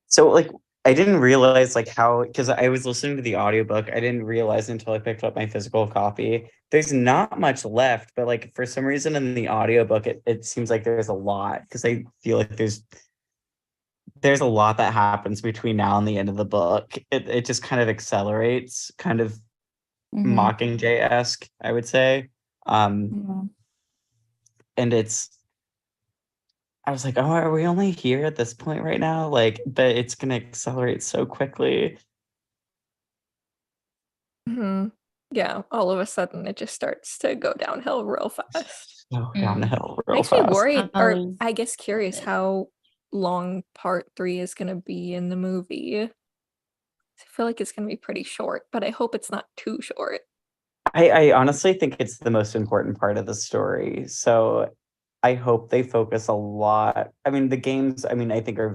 so like I didn't realize like how because I was listening to the audiobook, I didn't realize until I picked up my physical copy. There's not much left, but like for some reason in the audiobook it seems like there's a lot because I feel like there's a lot that happens between now and the end of the book. It just kind of accelerates, kind of Mhm. Mockingjay-esque, I would say. Yeah. And I was like, oh, are we only here at this point right now? Like, but it's gonna accelerate so quickly. Hmm. Yeah, all of a sudden it just starts to go downhill real fast. So Mm. downhill real Makes me fast. worried, or Um, I guess curious how long part 3 is gonna be in the movie. I feel like it's gonna be pretty short, but I hope it's not too short. I honestly think it's the most important part of the story. So I hope they focus a lot. I mean, the games, I mean, I think are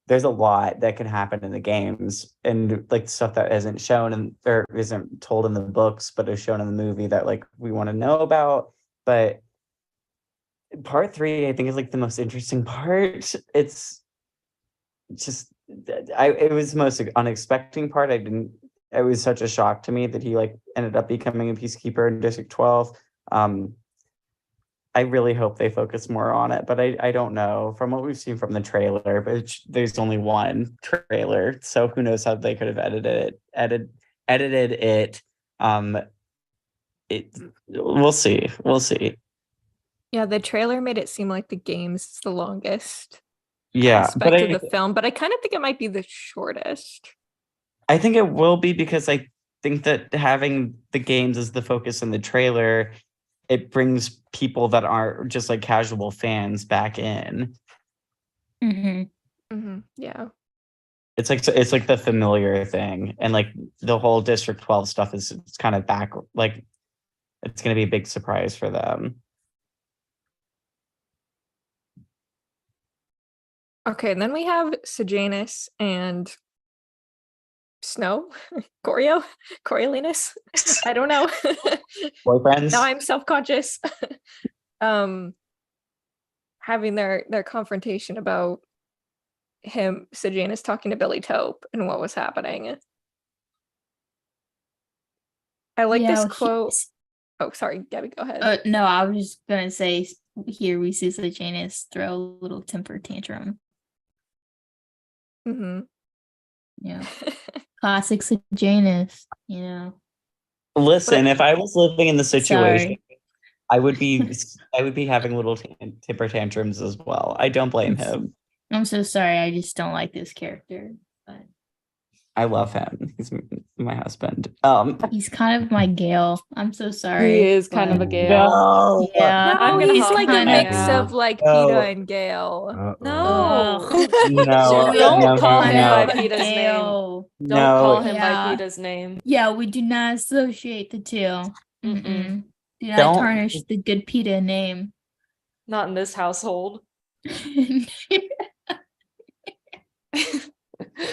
there's a lot that can happen in the games and like stuff that isn't shown and or isn't told in the books, but is shown in the movie that like we want to know about. But part 3, I think, is like the most interesting part. It's just it was the most unexpected part. It was such a shock to me that he like ended up becoming a peacekeeper in District 12. I really hope they focus more on it, but I don't know from what we've seen from the trailer, but there's only one trailer, so who knows how they could have edited it. It we'll see. We'll see. Yeah, the trailer made it seem like the games is the longest Yeah, but aspect of the film, but I kind of think it might be the shortest. I think it will be because I think that having the games as the focus in the trailer, it brings people that aren't just like casual fans back in. mhm. Yeah. It's like the familiar thing, and like the whole District 12 stuff is it's kind of back. Like it's going to be a big surprise for them. Okay, and then we have Sejanus and Snow, Coriolanus. I don't know. Boyfriends. Now I'm self-conscious. Having their confrontation about Sejanus talking to Billy Tope and what was happening. I like Yeah, this quote. Oh, sorry, Gabby, go ahead. No, I was just gonna say here we see Sejanus throw a little temper tantrum. Mm-hmm. Yeah. Classic Sejanus, you know. Listen, if I was living in the situation, Sorry. I would be having little temper tantrums as well. I don't blame him. I'm so sorry. I just don't like this character. But I love him. He's my husband. he's kind of my Gale. I'm so sorry. He is kind of a but- Gale. No. Yeah, I'm No, gonna he's hop like a him mix now. of like No. PETA and Gale. Uh-oh. No. No, Don't no, call him no. by Peeta's name. Gale. Don't No. call him by Yeah. Peeta's name. Yeah, we do not associate the two. Mm-mm. Mm-mm. Do not Don't- tarnish the good PETA name. Not in this household.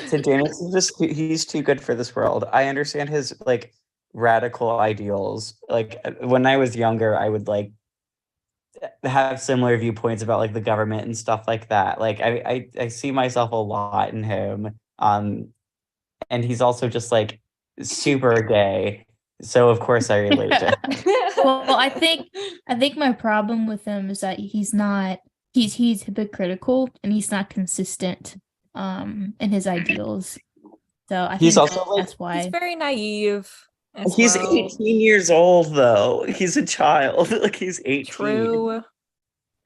So Janice is just he's too good for this world. I understand his like radical ideals. Like when I was younger, I would like have similar viewpoints about like the government and stuff like that. Like I see myself a lot in him. And he's also just like super gay. So of course I relate to him. Well, I think my problem with him is that he's hypocritical and he's not consistent in his ideals. So I He's think also, like- that's why. He's very naive. as He's well. 18 years old though. He's a child. Like he's 18. True.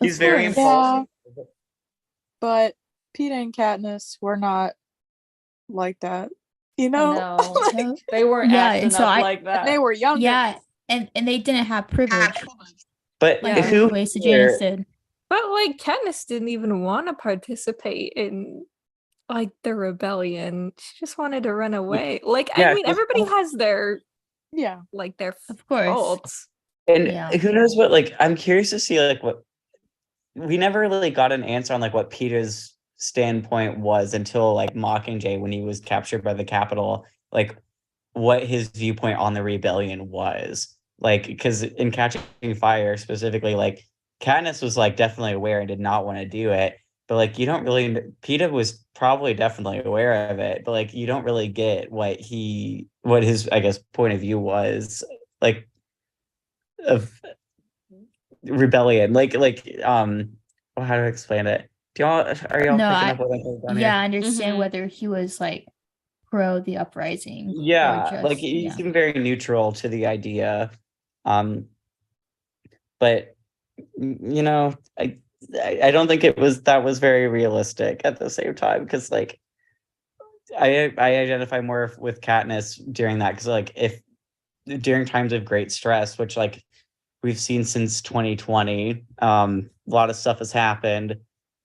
He's very course. impulsive. But Peeta and Katniss were not like that. You I know? know. No. They weren't Yeah, acting and so up I- like that. They were younger. Yeah, and they didn't have privilege But like who the way Sejanus here- did. But like Katniss didn't even want to participate in like the rebellion. She just wanted to run away. Like Yeah, I mean, she's everybody also- has their Yeah. like their Of course. faults. And Yeah. who knows what, like, I'm curious to see, like, what we never really got an answer on, like, what Peter's standpoint was until, like, Mockingjay when he was captured by the Capitol, like, what his viewpoint on the rebellion was. Like, because in Catching Fire specifically, like, Katniss was, like, definitely aware and did not want to do it. But, like, you don't really, Peeta was probably definitely aware of it, but, like, you don't really get what his, I guess, point of view was. Like, of rebellion, like how do I explain it? Are y'all No, picking up what I'm putting down Yeah, I here? understand Mhm. whether he was like pro the uprising. or Yeah, like just- he yeah. seemed very neutral to the idea, but you know, I don't think that was very realistic at the same time, because like I identify more with Katniss during that, because like if during times of great stress, which like we've seen since 2020, a lot of stuff has happened.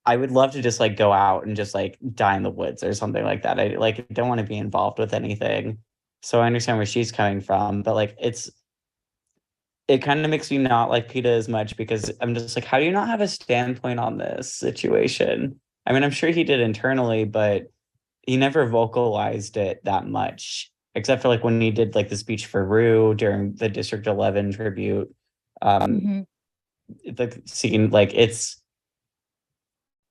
I would love to just like go out and just like die in the woods or something like that. I like don't want to be involved with anything. So I understand where she's coming from, but like it kind of makes me not like Peeta as much, because I'm just like, how do you not have a standpoint on this situation? I mean, I'm sure he did internally, but he never vocalized it that much, except for like when he did like the speech for Rue during the District 11 tribute. Mhm. The scene, like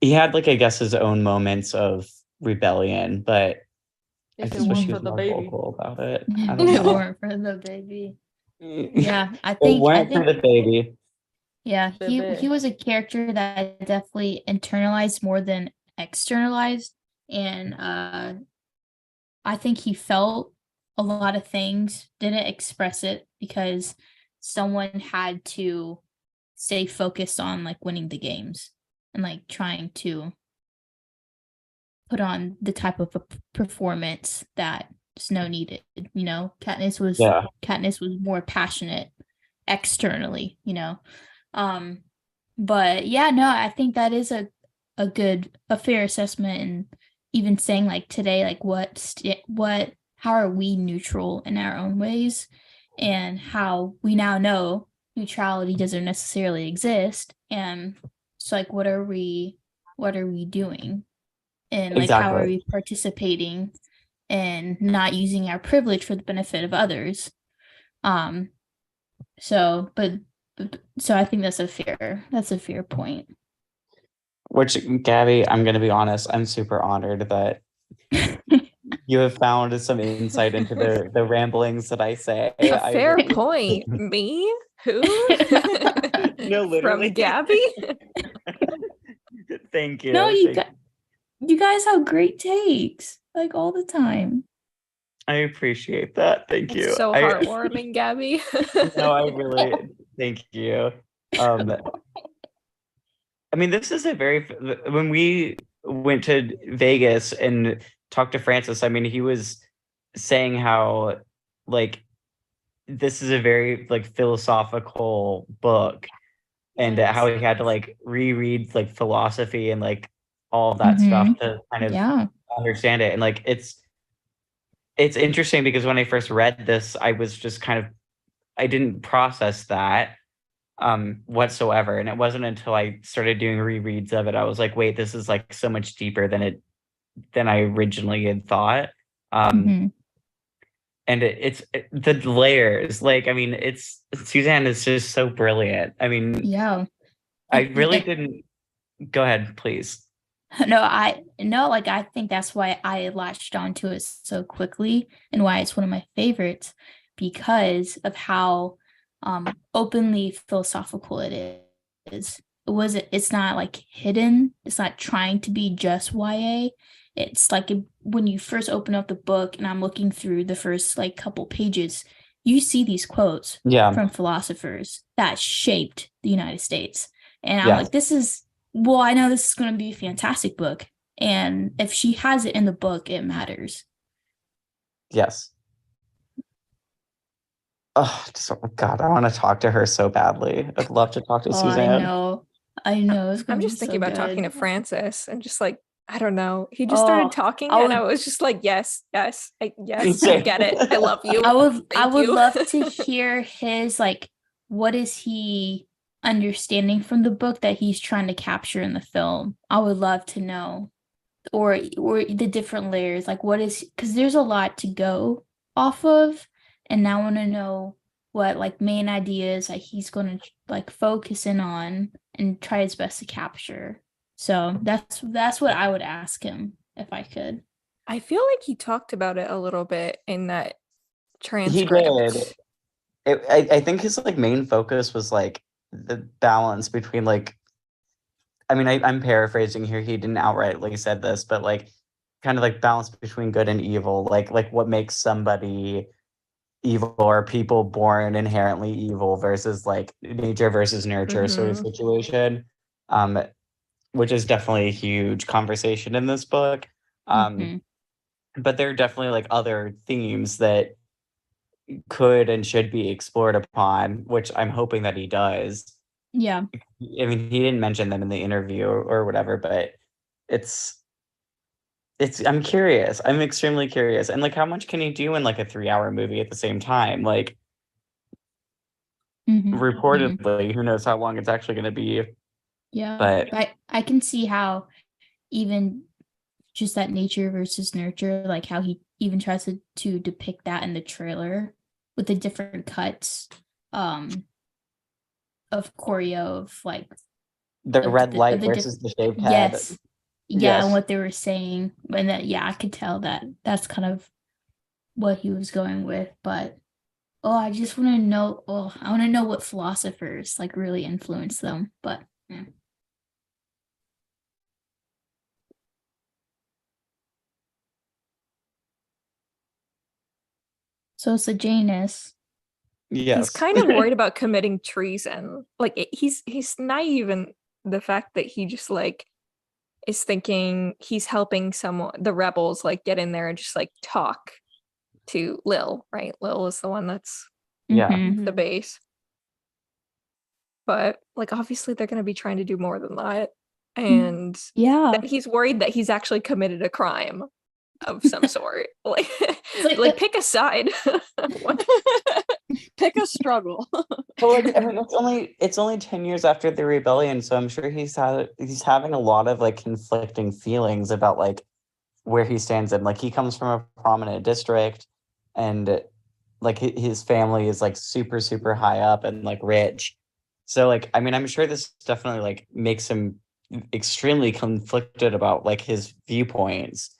he had like, I guess, his own moments of rebellion, but I If it just wish weren't he for was the more baby. vocal about it. I If don't it know. weren't for the baby. Yeah, Yeah, I it think weren't for the baby. yeah, he Baby. was a character that definitely internalized more than externalized, and I think he felt a lot of things, didn't express it because someone had to stay focused on like winning the games and like trying to put on the type of a performance that Snow needed. You know, Katniss was Yeah. more passionate externally, you know. But yeah, no, I think that is a fair assessment, and even saying like today, like how are we neutral in our own ways, and how we now know neutrality doesn't necessarily exist, and so like what are we doing, and like how are Exactly. we participating and not using our privilege for the benefit of others. So I think that's a fair point. Which, Gabby, I'm gonna be honest, I'm super honored that you have found some insight into the ramblings that I say. A I fair really- point. Me? Who? No, literally. From Gabby? Thank you. No, you thank- you guys have great takes, like all the time. I appreciate that. Thank you. So I- heartwarming, Gabby. No, I really Thank you. I mean, this is a very when we went to Vegas and talked to Francis, I mean, he was saying how like this is a very like philosophical book and how he had to like reread like philosophy and like all of that stuff to kind of Yeah. understand it. And like it's interesting because when I first read this, I was just kind of I didn't process that whatsoever. And it wasn't until I started doing rereads of it, I was like, wait, this is like so much deeper than I originally had thought. Mhm. And the layers, like I mean, it's Suzanne is just so brilliant. I mean, Yeah. I And- really and- didn't go ahead, please. Like I think that's why I latched onto it so quickly and why it's one of my favorites because of how openly philosophical it is. It's not like hidden. It's not trying to be just YA. It's like when you first open up the book and I'm looking through the first like couple pages, you see these quotes Yeah. from philosophers that shaped the United States. And I'm Yeah. like, well, I know this is going to be a fantastic book. And if she has it in the book, it matters. Yes. Oh, God, I want to talk to her so badly. I'd love to talk to Oh, Suzanne. I know. It's I'm gonna just be thinking so about talking to good. Francis and just like, I don't know. He just started talking I and I would- was just like, yes, yes, I Same. get it. I love you. I Thank would you. love to hear his like what is he understanding from the book that he's trying to capture in the film. I would love to know. Or the different layers. Like what is because there's a lot to go off of. And I want to know what like main ideas that he's gonna like focus in on and try his best to capture. So that's what I would ask him if I could. I feel like he talked about it a little bit in that He transcript. did. I think his like main focus was like the balance between like I mean I'm paraphrasing here. He didn't outrightly said this, but like kind of like balance between good and evil. Like what makes somebody evil or people born inherently evil versus like nature versus nurture sort of Mhm. situation. Which is definitely a huge conversation in this book. Mhm. But there are definitely like other themes that could and should be explored upon, which I'm hoping that he does. Yeah. I mean, he didn't mention them in the interview or whatever, but it's I'm curious. I'm extremely curious. And like how much can he do in like a 3-hour movie at the same time? Like Mhm. reportedly, who knows how long it's actually going to be. Yeah. But I can see how even just that nature versus nurture, like how he even tries to depict that in the trailer with the different cuts of choreo of like the of red light of the versus the shaved head. yes. Yeah, and Yes. what they were saying. And that I could tell that that's kind of what he was going with. But I just want to know I want to know what philosophers like really influenced them. But yeah. So it's a Janus. He's Yes. kind of worried about committing treason. Like he's naive in the fact that he just like is thinking he's helping the rebels like get in there and just like talk to Lil, right? Lil is the one that's Yeah. Mhm. the base. But like obviously they're going to be trying to do more than that. And Yeah. that he's worried that he's actually committed a crime of some sort. Like, like- pick a side. What? Pick a struggle. But like, I mean, it's only 10 years after the rebellion, so I'm sure he's having a lot of like conflicting feelings about like where he stands in. Like he comes from a prominent district, and like his family is like super super high up and like rich. So like, I mean, I'm sure this definitely like makes him extremely conflicted about like his viewpoints.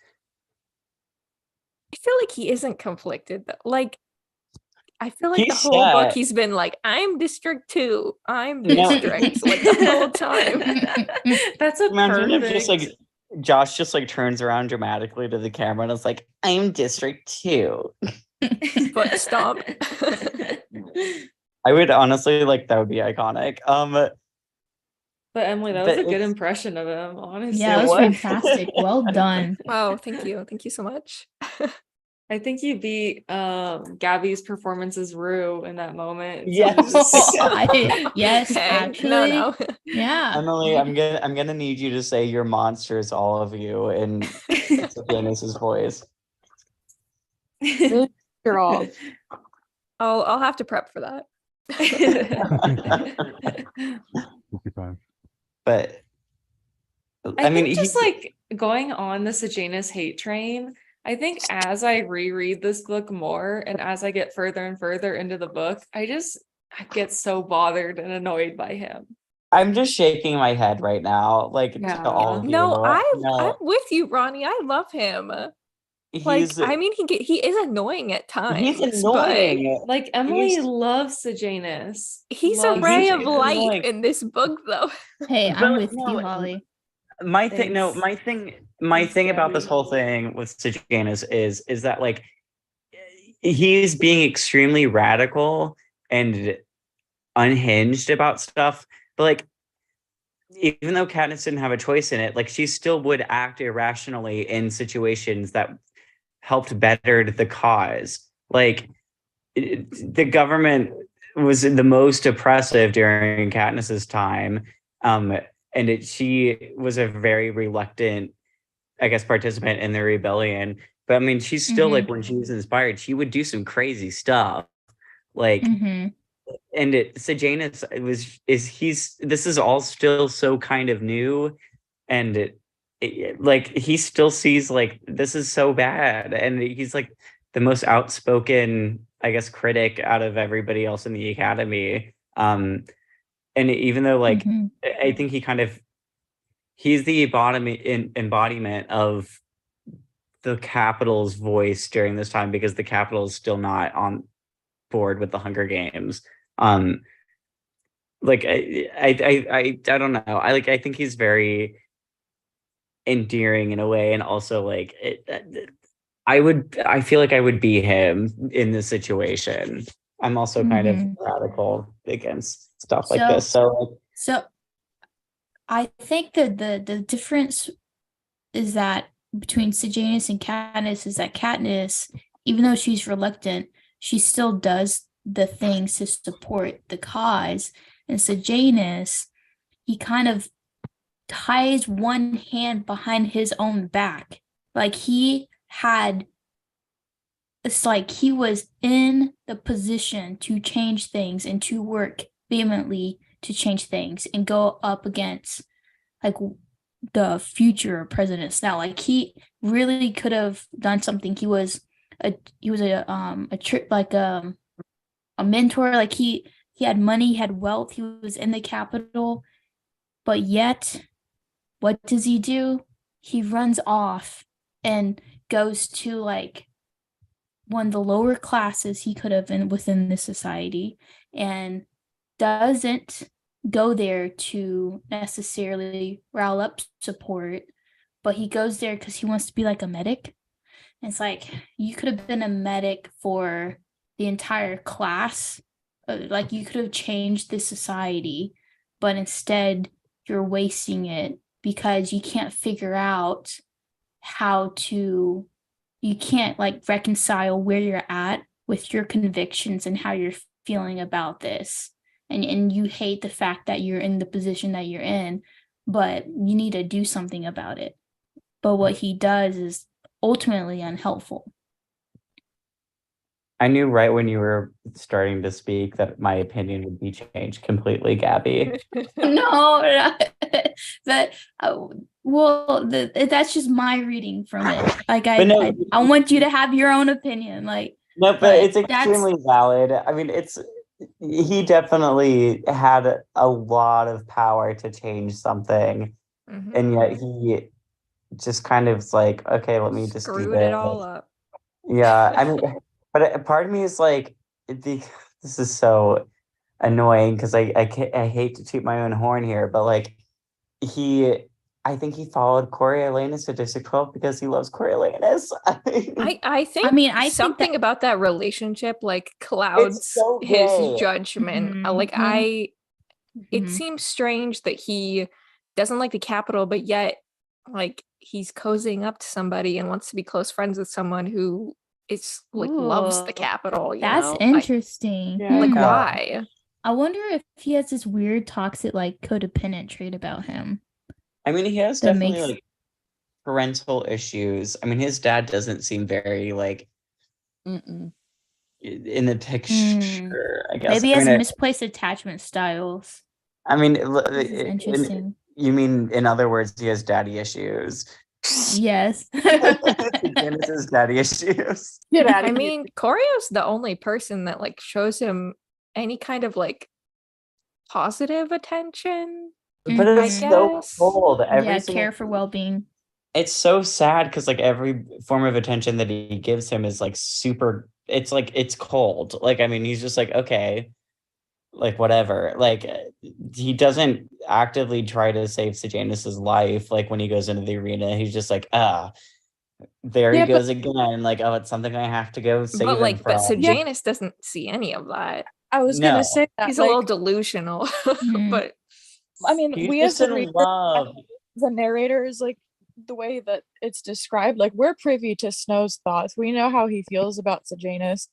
I feel like he isn't conflicted though. Like I feel like He the whole book said- he's been like, I'm District 2. I'm No. District like the whole time. That's a Imagine if just like perfect. Josh just like turns around dramatically to the camera and is like, I'm District 2. But stop. I would honestly like that would be iconic. But Emily, that was But a good it's- impression of him, honestly. Yeah, it was was. fantastic. Well done. Wow, thank you. Thank you so much. I think you beat Gabby's performance as Rue in that moment. Yes. Yes, Hey, actually. no. Yeah. Emily, I'm gonna need you to say you're monsters, all of you, in Janice's voice. Girl. I'll have to prep for that. We'll be fine. But I mean, think just he- like going on the Sejanus hate train, I think as I reread this book more and as I get further and further into the book, I get so bothered and annoyed by him. I'm just shaking my head right now, like Yeah. to all of you. No, I'm No, with you, Ronnie. I love him. Like, he's I mean, he is annoying at times. he's but annoying. Like Emily He's- loves Sejanus. He's a Loves ray of Sejanus. light annoying. in this book, though. Hey, But, I'm with no, you, Holly. My thing, no, Thanks. my Thanks, thing about this Gabby. whole thing with Sejanus is that like he's being extremely radical and unhinged about stuff, but like even though Katniss didn't have a choice in it, like she still would act irrationally in situations that helped better the cause. Like the government was the most oppressive during Katniss's time. And she was a very reluctant, I guess, participant in the rebellion. But I mean, she's still like when she was inspired, she would do some crazy stuff. Like, Mm-hmm. and Sejanus this is all still so kind of new, and like he still sees like this is so bad, and he's like the most outspoken, I guess, critic out of everybody else in the academy. And even though like Mhm. I think he's the embodiment of the Capitol's voice during this time, because the Capitol is still not on board with the Hunger Games. Like I don't know. I think he's very endearing in a way, and also like I feel like I would be him in this situation. I'm also kind of radical against stuff like this. So I think that the difference is that between Sejanus and Katniss is that Katniss, even though she's reluctant, she still does the things to support the cause. And Sejanus, he kind of ties one hand behind his own back. Like it's like he was in the position to change things and to work vehemently to change things and go up against like the future presidents now. Like he really could have done something. He was a mentor. Like he had money, he had wealth, he was in the Capitol, but yet what does he do? He runs off and goes to like one of the lower classes he could have been within the society, and doesn't go there to necessarily rile up support, but he goes there because he wants to be like a medic. And it's like, you could have been a medic for the entire class. Like you could have changed the society, but instead you're wasting it because you can't figure out you can't like reconcile where you're at with your convictions and how you're feeling about this. And you hate the fact that you're in the position that you're in, but you need to do something about it. But what he does is ultimately unhelpful. I knew right when you were starting to speak that my opinion would be changed completely, Gabby. No, that's just my reading from it. Like I want you to have your own opinion. Like no, but it's extremely valid. I mean, he definitely had a lot of power to change something, and yet he just kind of like, okay, let me just screwed it all up. Yeah, I mean, but part of me is like, this is so annoying because I hate to toot my own horn here, but like I think he followed Coriolanus to District 12 because he loves Coriolanus. I think I think something that about that relationship like clouds so his gay. judgment. Like Mhm. it Mhm. seems strange that he doesn't like the Capitol, but yet like he's cozying up to somebody and wants to be close friends with someone who is like loves the Ooh, Capitol, you that's know? interesting. Yeah. Like Hmm. Yeah. why? I wonder if he has this weird toxic like codependent trait about him I mean, he has that definitely makes like parental issues. I mean, his dad doesn't seem very like Mm-mm. in the picture, I guess. maybe he I has mean, misplaced attachment styles. I mean, This is interesting. you mean, in other words, he has daddy issues. Yes. Genesis daddy issues. Get out I of here. mean, Corio's the only person that like shows him any kind of like positive attention. But it's I so guess. cold. Every Yeah, single care for well-being. it's so sad because like every form of attention that he gives him is like super, it's like it's cold. Like, I mean, he's just like, okay, like whatever. Like he doesn't actively try to save Sejanus's life. Like when he goes into the arena, he's just like, there he Yeah, but- goes again. Like, oh, it's something I have to go save But him like, but from. Sejanus doesn't see any of that. I was No. gonna say that He's a little delusional, Mhm. but I mean, He's we as just the in reader, love. the narrators, like the way that it's described, like we're privy to Snow's thoughts. We know how he feels about Sejanus,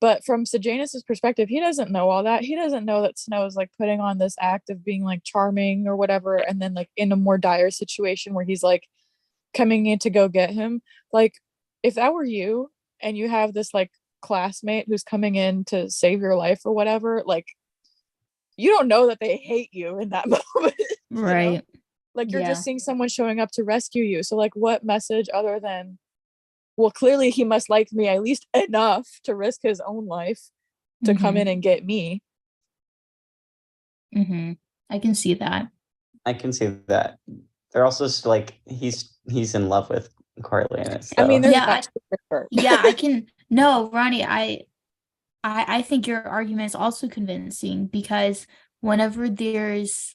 but from Sejanus's perspective, he doesn't know all that. He doesn't know that Snow is like putting on this act of being like charming or whatever, and then like in a more dire situation where he's like coming in to go get him. Like, if that were you and you have this like classmate who's coming in to save your life or whatever, like you don't know that they hate you in that moment. you know? Right. Like you're Yeah. just seeing someone showing up to rescue you. So like what message other than, well, clearly he must like me at least enough to risk his own life to come in and get me. Mm-hmm. I can see that. I can see that. They're also like he's in love with Coriolanus. I mean, so- there's Yeah, that for sure. Yeah, I can. No, Ronnie, I think your argument is also convincing because whenever there's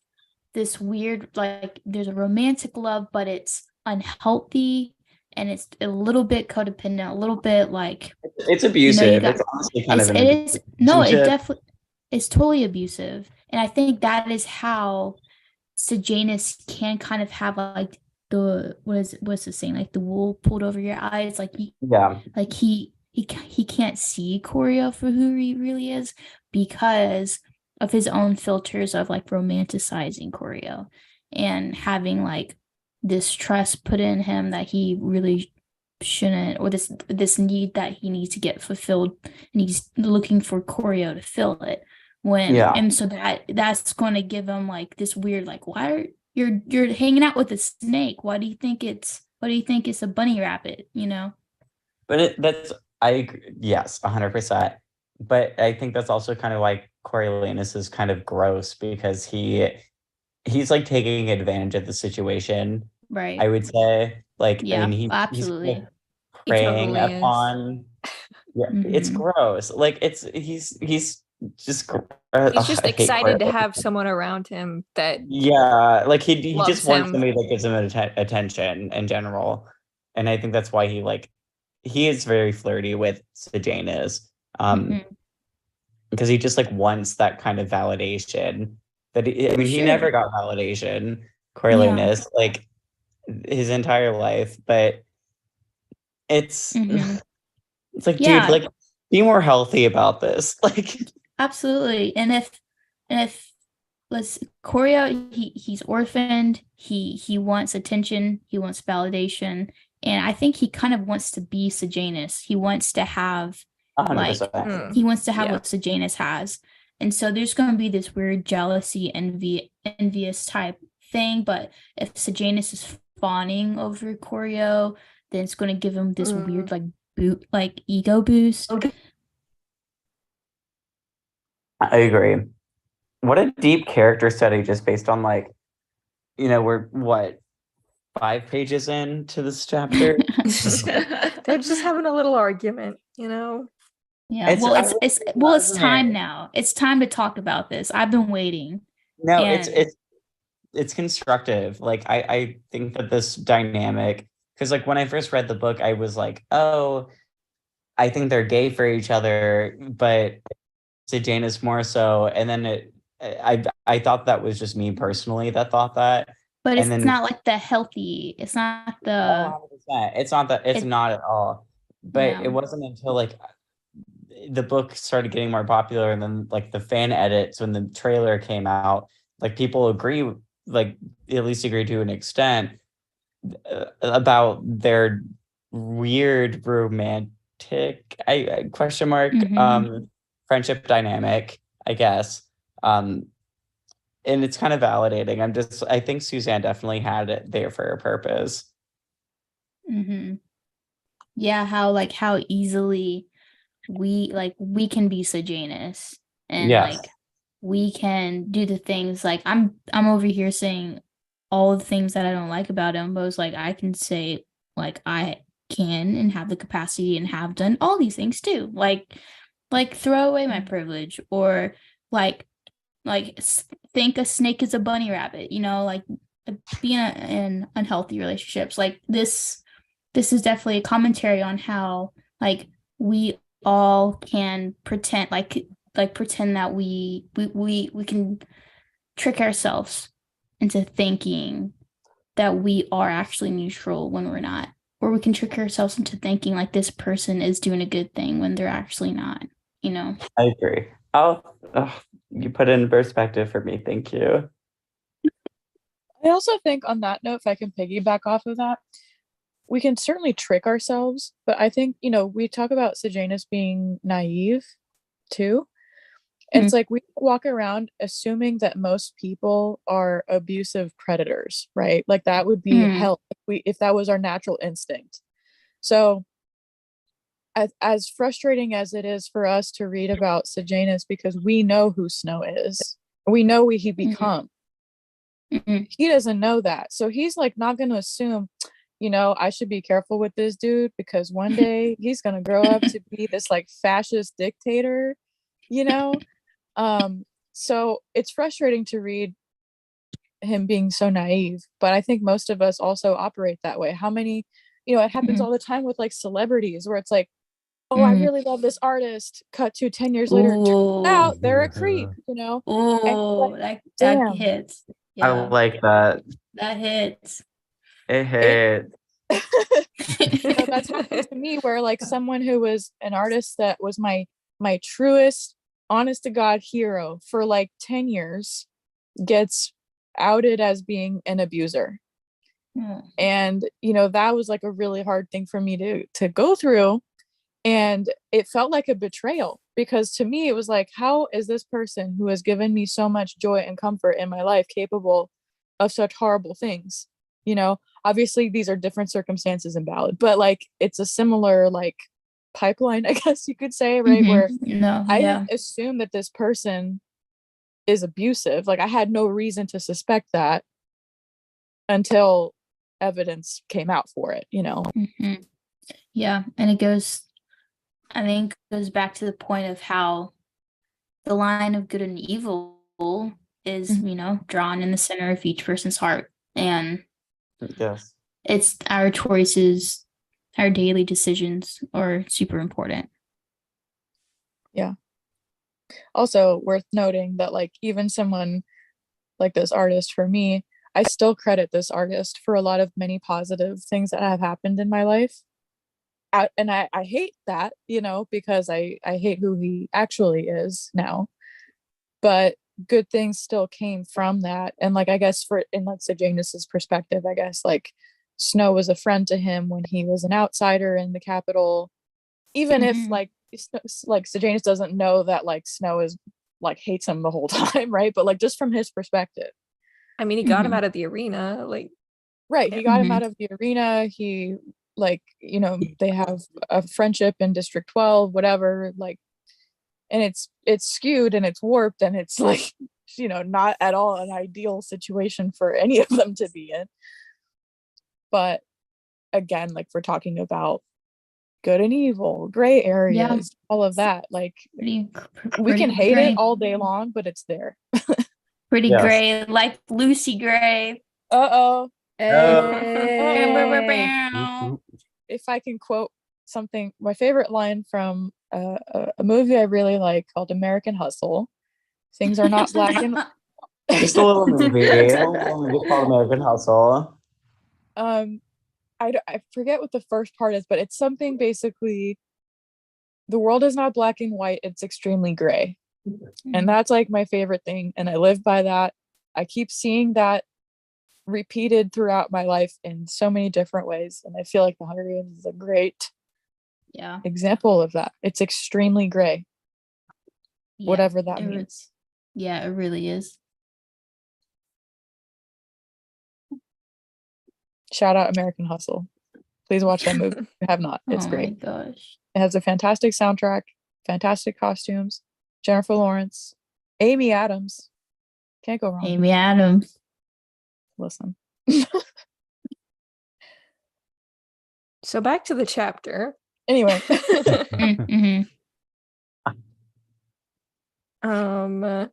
this weird, like there's a romantic love, but it's unhealthy and it's a little bit codependent, a little bit like it's abusive. got- It's honestly kind of it's, an it is no, it relationship. definitely it's totally abusive. And I think that is how Sejanus can kind of have like the what's the saying, like the wool pulled over your eyes, like Yeah. like he can't see Corio for who he really is because of his own filters of like romanticizing Corio and having like this trust put in him that he really shouldn't, or this need that he needs to get fulfilled, and he's looking for Corio to fill it. Yeah. And so that's going to give him like this weird, like, why are you're hanging out with a snake? Why do you think it's a bunny rabbit, you know? But I agree, yes, 100%. But I think that's also kind of like Coriolanus is kind of gross because he's like taking advantage of the situation. Right. I would say, like, Yeah, I mean, absolutely. he's preying totally is. upon. Yeah, it's Mhm. gross. Like he's just. he's just I hate excited to Coriolanus. have someone around him that Yeah, like he Loves just wants him. somebody that gives him attention in general, and I think that's why he is very flirty with Sejanus, Mhm. because he just like wants that kind of validation. I mean, he Sure. never got validation, Coriolanus, like his entire life, but it's Mhm. it's like, Yeah. dude, like be more healthy about this, like. Absolutely. And if let's Corio, he's orphaned, he wants attention, he wants validation, and I think he kind of wants to be Sejanus. He wants to have 100%. Mm. he wants to have Yeah. what Sejanus has. And so there's going to be this weird jealousy, envious type thing. But if Sejanus is fawning over Corio, then it's going to give him this weird like ego boost. I agree. What a deep character study just based on like, we're what, 5 pages into this chapter? they're just having a little argument, you know? Yeah. It's- Well, I it's really it's think well, that it's was time it. now. It's time to talk about this. I've been waiting. No, And- it's constructive. Like I think that this dynamic, because like when I first read the book, I was like, oh, I think they're gay for each other, but to Janus more so. And then I thought that was just me personally that thought that. But And it's then not like the healthy. It's not oh, the 100%. It's not that it's it not at all. But yeah. it wasn't until like the book started getting more popular and then like the fan edits when the trailer came out, like people agree, like at least agree to an extent about their weird romantic question mark Mhm. friendship dynamic, I guess. Um and it's kind of validating. I think Suzanne definitely had it there for a purpose. Mhm. Yeah, how easily we can be Sejanus, and Yes. like we can do the things like I'm over here saying all the things that I don't like about him, but it's like I can say like I can and have the capacity and have done all these things too. Like throw away my privilege, or like think a snake is a bunny rabbit, like being in unhealthy relationships. Like this is definitely a commentary on how like we all can pretend pretend that we can trick ourselves into thinking that we are actually neutral when we're not, or we can trick ourselves into thinking like this person is doing a good thing when they're actually not. I agree. Oh, you put it in perspective for me. Thank you. I also think on that note, if I can piggyback off of that, we can certainly trick ourselves, but I think, we talk about Sejanus being naive too. And it's like we walk around assuming that most people are abusive predators, right? Like that would be hell if that was our natural instinct. So as frustrating as it is for us to read about Sejanus, because we know who Snow is, we know what he become. He doesn't know that. So he's like not going to assume, I should be careful with this dude because one day he's going to grow up to be this like fascist dictator, you know? So it's frustrating to read him being so naive, but I think most of us also operate that way. How many, it happens all the time with like celebrities where it's like, oh, I really love this artist. Cut to 10 years later, turns out they're a creep, And Oh, like, that damn. hits. I Yeah, like that. that hits. It hit. That's happened to me where like someone who was an artist that was my truest, honest to God hero for like 10 years gets outed as being an abuser. And that was like a really hard thing for me to go through, and it felt like a betrayal, because to me it was like, how is this person who has given me so much joy and comfort in my life capable of such horrible things? Obviously these are different circumstances and valid, but like it's a similar like pipeline, I guess you could say, right? Where I didn't assume that this person is abusive. Like I had no reason to suspect that until evidence came out for it. Yeah, and I think goes back to the point of how the line of good and evil is, drawn in the center of each person's heart. And Yes. it's our choices, our daily decisions are super important. Yeah. Also worth noting that like even someone like this artist, for me, I still credit this artist for a lot of many positive things that have happened in my life. And I hate that, because I hate who he actually is now. But good things still came from that. And like, I guess in like Sejanus's perspective, I guess like Snow was a friend to him when he was an outsider in the capital. Even if like Sejanus doesn't know that like Snow is like hates him the whole time, right? But like just from his perspective. I mean, he got him out of the arena, like right. He got him out of the arena. He like, they have a friendship in District 12, whatever, like, and it's skewed and it's warped and it's like, not at all an ideal situation for any of them to be in. But again, like we're talking about good and evil, gray areas, all of that. Like we can hate it all day long, but it's there. Pretty Yes. Gray, like Lucy Gray. Uh-oh. Hey. Oop, oop. If I can quote something, my favorite line from a movie I really like called American Hustle. Things are not black and Just a little movie. A little movie called American Hustle. I forget what the first part is, but it's something basically the world is not black and white, it's extremely gray. And that's like my favorite thing, and I live by that. I keep seeing that repeated throughout my life in so many different ways, and I feel like the Hunger Games is a great Yeah. example of that. It's extremely gray, Yeah, whatever that it re- means. Yeah, it really is. Shout out American Hustle. Please watch that movie if you have not. It's Oh great. my gosh. It has a fantastic soundtrack, fantastic costumes, Jennifer Lawrence, Amy Adams. Can't go wrong. Amy Adams. Listen. So back to the chapter. Anyway, Mm-hmm.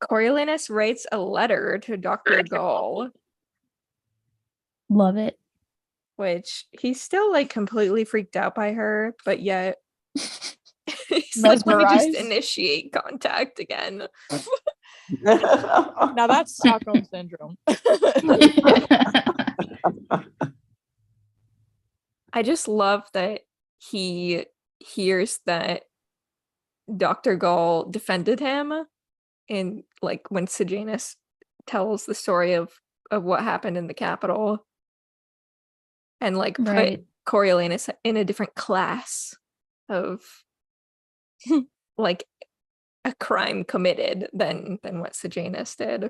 Coriolanus writes a letter to Dr. Gall, Love it. which he's still like completely freaked out by her, but yet he's like, let me just Mesmerized. initiate contact again. now that's Stockholm syndrome. I just love that he hears that Dr. Gall defended him, and like when Sejanus tells the story of what happened in the Capitol, and like put Right. Coriolanus in a different class of like a crime committed than what Sejanus did.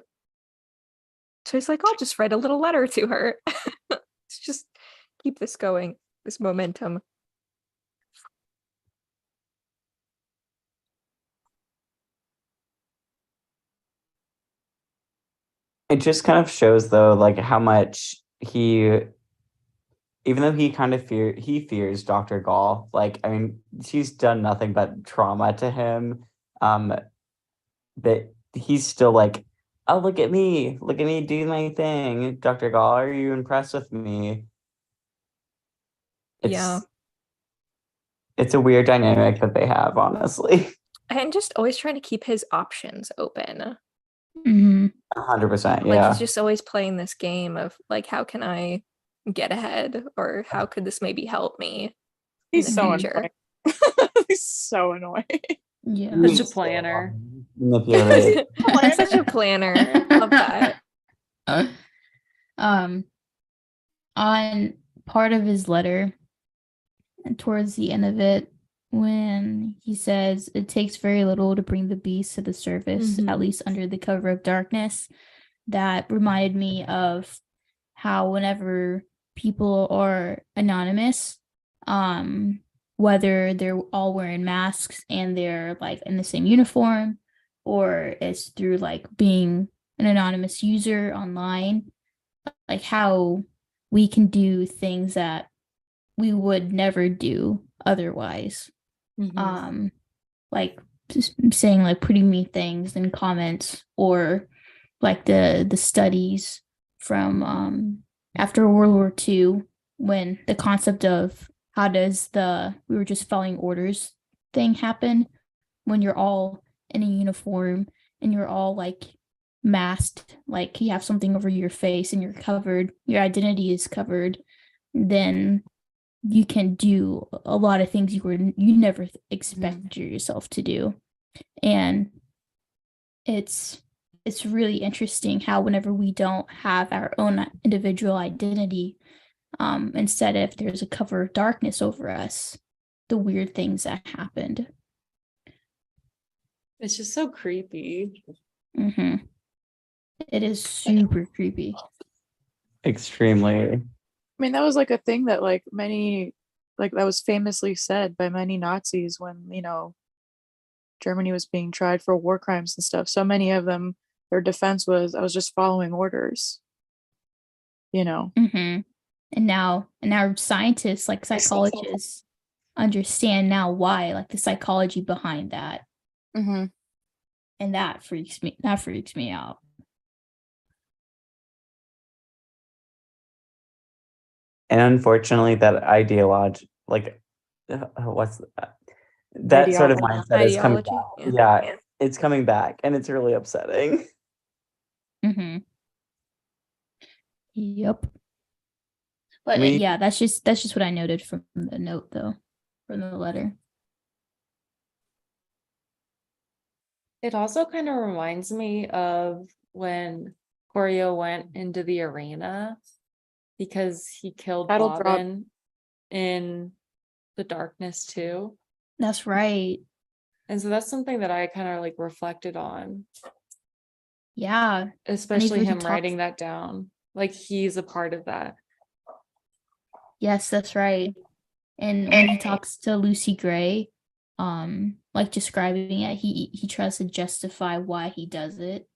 So he's like, I'll just write a little letter to her. Let's just keep this going, this momentum. It just kind of shows though, like how much even though he kind of fears Dr. Gall, like I mean, she's done nothing but trauma to him. That he's still like, oh, look at me doing my thing, Dr. Gall. Are you impressed with me? Yeah. It's a weird dynamic that they have, honestly. And just always trying to keep his options open. Mm-hmm. 100%, Like yeah. he's just always playing this game of like, how can I get ahead, or how could this maybe help me? He's the so future. annoying. He's so annoying. Yeah. Such a planner. Manipulative. He's such a planner. Love that. On part of his letter, and towards the end of it, when he says it takes very little to bring the beast to the surface, Mhm. at least under the cover of darkness, that reminded me of how whenever people are anonymous, whether they're all wearing masks and they're like in the same uniform, or it's through like being an anonymous user online, like how we can do things that we would never do otherwise. Like just saying like pretty mean things in comments, or like the studies from after World War II, when the concept of how does we were just following orders thing happen when you're all in a uniform and you're all like masked, like you have something over your face and you're covered, your identity is covered, then you can do a lot of things you never expected yourself to do. And it's really interesting how whenever we don't have our own individual identity, instead if there's a cover of darkness over us, the weird things that happened. It's just so creepy. Mm-hmm. It is super creepy. Extremely. I mean, that was like a thing that like that was famously said by many Nazis when, Germany was being tried for war crimes and stuff. So many of them, their defense was, I was just following orders. Mm-hmm. And now scientists, like psychologists, understand now why, like the psychology behind that. Mm-hmm. And that freaks me out. And unfortunately, that ideology, like, what's that sort of mindset is coming Ideology. back. Yeah, it's coming back, and it's really upsetting. Mm-hmm. Yep. But We- yeah, that's just what I noted from the note, though, from the letter. It also kind of reminds me of when Corio went into the arena because he killed That'll drop. Bobbin in the darkness too. That's right. And so that's something that I kind of like reflected on, Yeah. especially he him talks- writing that down. Like he's a part of that. Yes, that's right. And when he talks to Lucy Gray, like describing it, he tries to justify why he does it.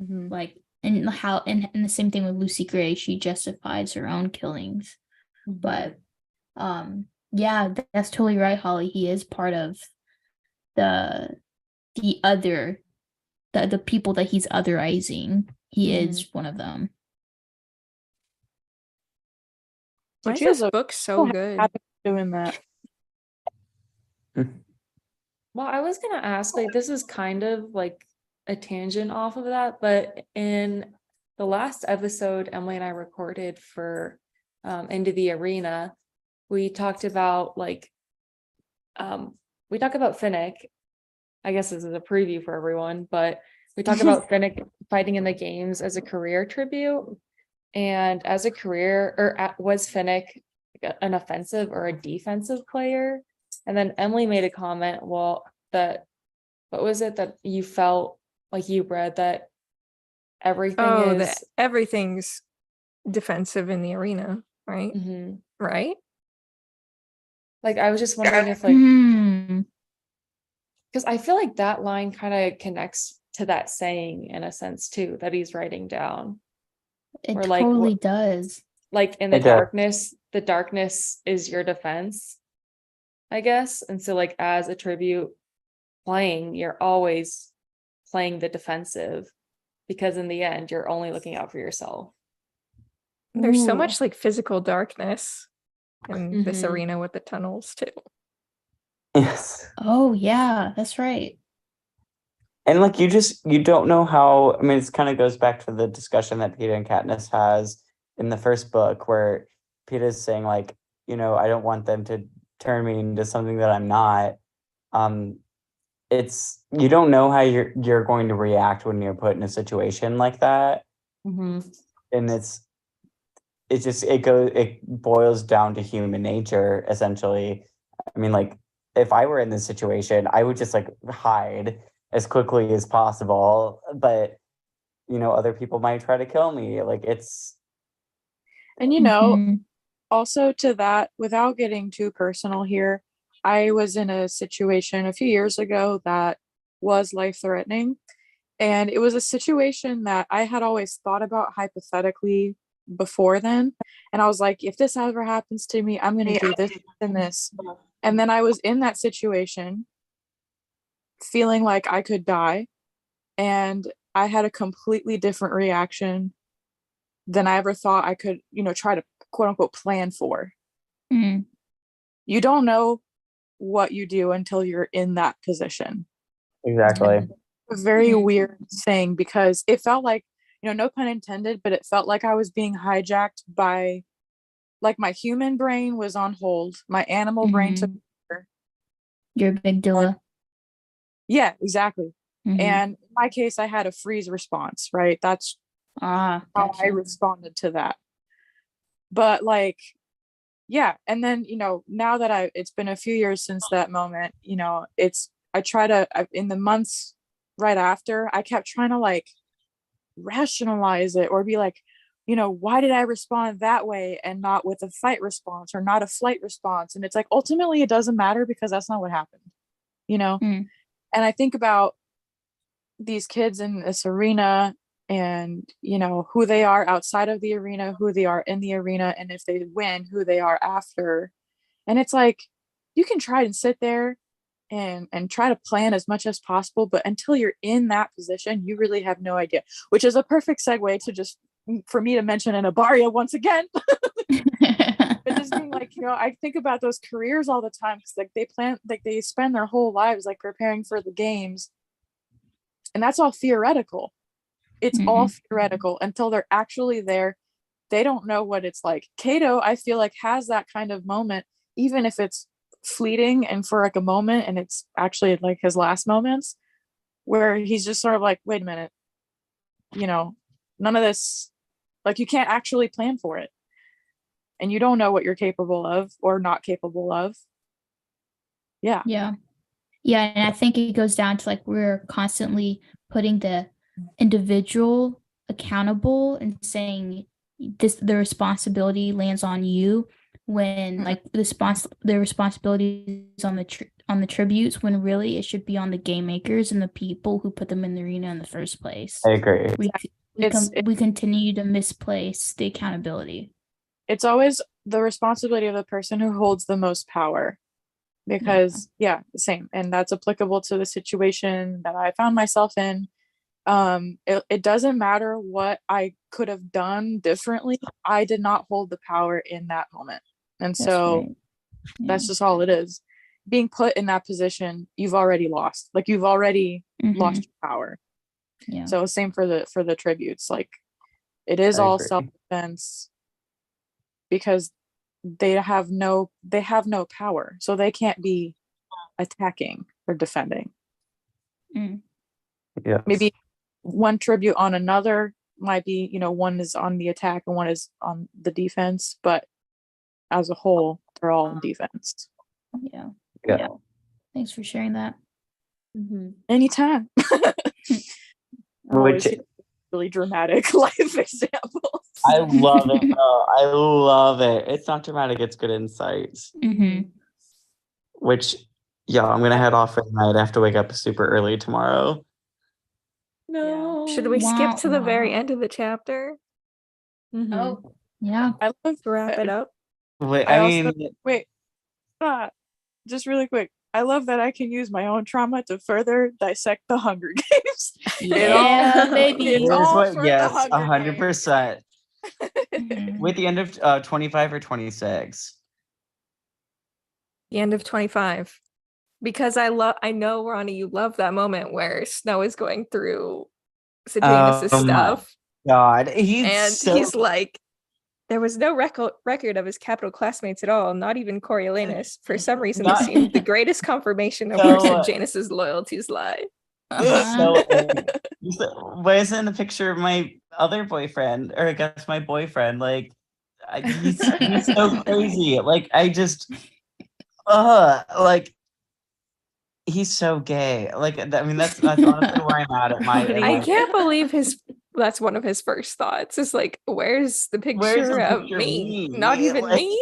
Mhm. Like, and how, and the same thing with Lucy Gray, she justifies her own killings. But yeah, that's totally right, Holly. He is part of the other, the people that he's otherizing. He is one of them. Why Which is is this a book so good? doing that. Well, I was gonna ask, like, this is kind of like a tangent off of that, but in the last episode Emily and I recorded for Into the Arena, we talked about like we talk about Finnick. I guess this is a preview for everyone, but we talk about Finnick fighting in the games as a career tribute. And as a career, was Finnick an offensive or a defensive player? And then Emily made a comment, well, that what was it that you felt like you read that everything is that everything's defensive in the arena, right? Mhm. Right? Like I was just wondering if like Hmm. because I feel like that line kind of connects to that saying in a sense too that he's writing down. It Or like totally does. Like in the It does. the darkness is your defense, I guess. And so like as a tribute playing, you're always playing the defensive because in the end you're only looking out for yourself. There's so Ooh. much like physical darkness in this Mhm. arena with the tunnels too. Yes. Oh yeah, that's right. And like you don't know how, I mean, it kind of goes back to the discussion that Peeta and Katniss has in the first book where Peeta's saying like, I don't want them to turn me into something that I'm not. It's you don't know how you're going to react when you're put in a situation like that. Mhm. And it boils down to human nature essentially. I mean, like if I were in this situation, I would just like hide as quickly as possible, but other people might try to kill me. Like it's And Mhm. also to that, without getting too personal here, I was in a situation a few years ago that was life-threatening. And it was a situation that I had always thought about hypothetically before then. And I was like, if this ever happens to me, I'm going to do this and this. And then I was in that situation feeling like I could die. And I had a completely different reaction than I ever thought I could, try to quote unquote plan for. Mm. You don't know what you do until you're in that position. exactly. A very Mhm. weird thing because it felt like, no pun intended, but it felt like I was being hijacked by, like my human brain was on hold, my animal brain took over. Your amygdala. Yeah, exactly. Mhm. And in my case, I had a freeze response, right? That's Ah, how I gotcha. responded to that. But like, yeah. And then, now that it's been a few years since that moment, in the months right after, I kept trying to like rationalize it or be like, why did I respond that way and not with a fight response or not a flight response? And it's like, ultimately, it doesn't matter because that's not what happened, Mm. And I think about these kids in this arena and, who they are outside of the arena, who they are in the arena, and if they win, who they are after. And it's like, you can try and sit there and try to plan as much as possible, but until you're in that position, you really have no idea, which is a perfect segue to just for me to mention Anabaria once again. But just being like, I think about those careers all the time, because like they spend their whole lives like preparing for the games, and that's all theoretical. It's all theoretical until they're actually there. They don't know what it's like. Kato, I feel like, has that kind of moment, even if it's fleeting and for like a moment, and it's actually like his last moments, where he's just sort of like, wait a minute, none of this, like, you can't actually plan for it, and you don't know what you're capable of or not capable of. Yeah. And I think it goes down to like we're constantly putting the individual accountable and saying the responsibility lands on you, when like the responsibility is on the tributes, when really it should be on the game makers and the people who put them in the arena in the first place. I agree. We continue to misplace the accountability. It's always the responsibility of the person who holds the most power, because same, and that's applicable to the situation that I found myself in. It doesn't matter what I could have done differently. I did not hold the power in that moment, and that's just all it is. Being put in that position, you've already lost. Like, you've already lost your power. So same for the tributes. Like, it is all self-defense, because they have no power, so they can't be attacking or defending. Yeah. Maybe one tribute on another might be, one is on the attack and one is on the defense, but as a whole, they're all on defense. Yeah. Thanks for sharing that. Anytime. Which really dramatic life examples. I love it. Though. I love it. It's not dramatic. It's good insights. Which, I'm gonna head off for the night. I have to wake up super early tomorrow. No. Should we skip to the very end of the chapter? Oh, yeah. I love to wrap it up. Wait, just really quick. I love that I can use my own trauma to further dissect the Hunger Games. Baby. It's all for yes, the Hunger 100%. With the end of 25 or 26. The end of 25. Because I know, Ronnie, you love that moment where Snow is going through Sejanus' stuff. God, he's like, there was no record of his capital classmates at all, not even Coriolanus. For some reason, this seemed the greatest confirmation of where Sejanus' loyalties lie. Why isn't in the picture of my other boyfriend, or I guess my boyfriend? Like, he's so crazy. Like, he's so gay. Like, I mean, that's honestly where I'm at my age. I can't believe that's one of his first thoughts. Is like, where's the picture of me? Not even me.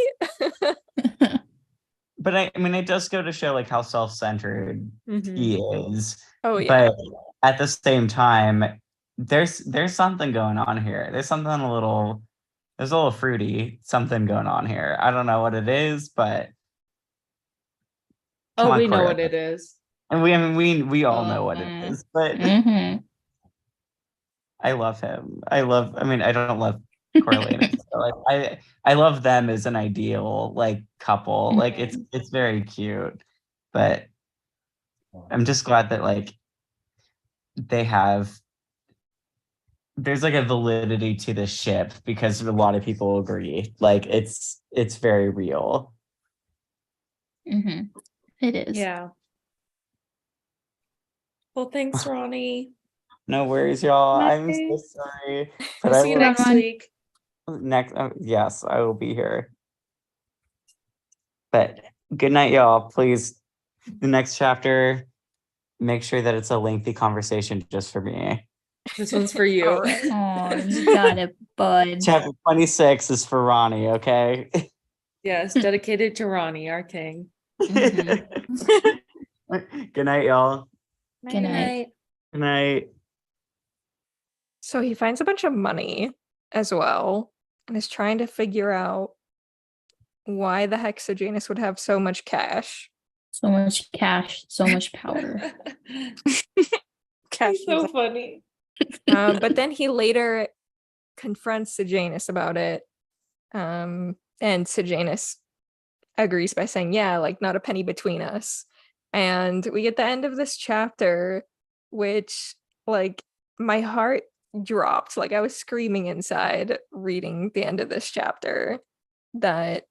But I mean, it does go to show like how self-centered he is. Oh yeah. But at the same time, there's something going on here. There's a little fruity something going on here. I don't know what it is, but we know what it is. And we all know what it is, but I love him. I don't love Coriolanus. I love them as an ideal like couple. Like it's very cute, but I'm just glad that like there's like a validity to the ship, because a lot of people agree. Like it's very real. It is. Yeah. Well, thanks, Ronnie. No worries, y'all. Bye. I'm so sorry. We'll see you next week. Yes, I will be here. But good night, y'all. Please, the next chapter, make sure that it's a lengthy conversation just for me. This one's for you. Oh, you got it, bud. Chapter 26 is for Ronnie, okay? Yes, dedicated to Ronnie, our king. Good night, y'all. Good night. Good night. So he finds a bunch of money as well, and is trying to figure out why the heck Sejanus would have so much cash. So much cash, so much power. Cash So was- funny. But then he later confronts Sejanus about it. And Sejanus agrees by saying, yeah, like not a penny between us. And we get the end of this chapter, which like my heart dropped. Like I was screaming inside reading the end of this chapter that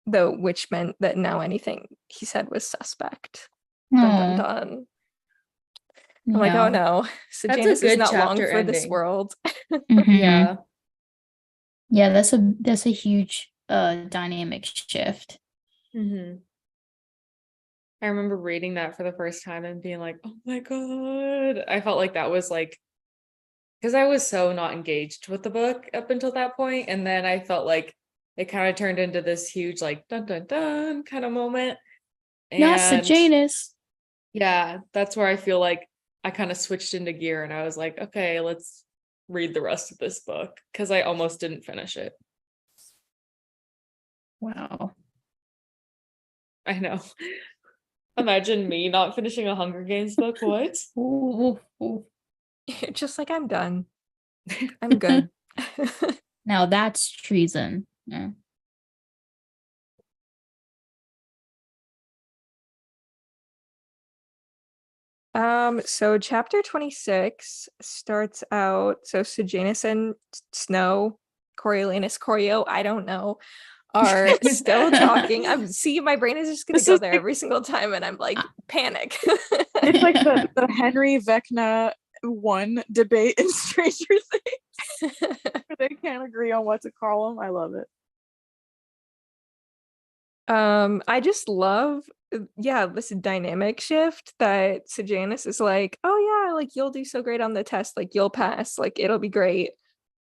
which meant that now anything he said was suspect. Dun, dun, Aw, dun. I'm like, yeah. oh no, Sejanus is good not long chapter for this ending. world. Mhm. Yeah. Yeah, that's a huge dynamic shift. Mm-hmm. I remember reading that for the first time and being like, oh my God. I felt like that was like, because I was so not engaged with the book up until that point, and then I felt like it kind of turned into this huge like dun dun dun kind of moment. Not And Sejanus. yeah, that's where I feel like I kind of switched into gear and I was like, okay, let's read the rest of this book because I almost didn't finish it. Wow. I know. Imagine me not finishing a Hunger Games book. What? Ooh, ooh, ooh. Just like I'm done. I'm good. Now that's treason. Yeah. So chapter 26 starts out. So Sejanus and Snow, Coriolanus, Corio, I don't know, are still talking. I'm see, my brain is just gonna This go is there like- every single time, and I'm like, panic. It's like the Henry Vecna one debate in Stranger Things. Where they can't agree on what to call him. I love it. I just love, this dynamic shift that Sejanus is like, oh yeah, like you'll do so great on the test, like you'll pass, like it'll be great.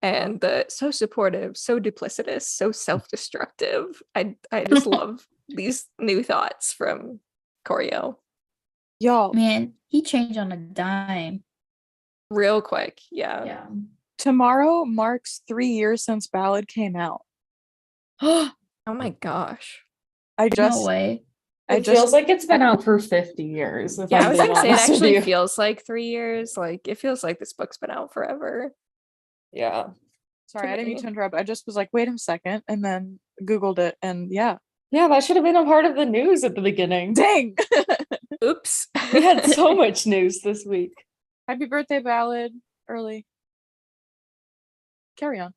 And so supportive, so duplicitous, so self-destructive. I just love these new thoughts from Corio. Y'all, Man, he changed on a dime. Real quick, yeah. tomorrow marks 3 years since Ballad came out. Oh my gosh. I just No way. I It just feels like it's been out for 50 years. If Yeah, I I'm was being gonna say it honest with actually you. feels like 3 years. Like it feels like this book's been out forever. Yeah. sorry, I didn't mean me. to interrupt. I just was like, wait a second, and then Googled it, and yeah. Yeah, that should have been a part of the news at the beginning. Dang. Oops. We had so much news this week. Happy birthday, Ballad. Early. Carry on.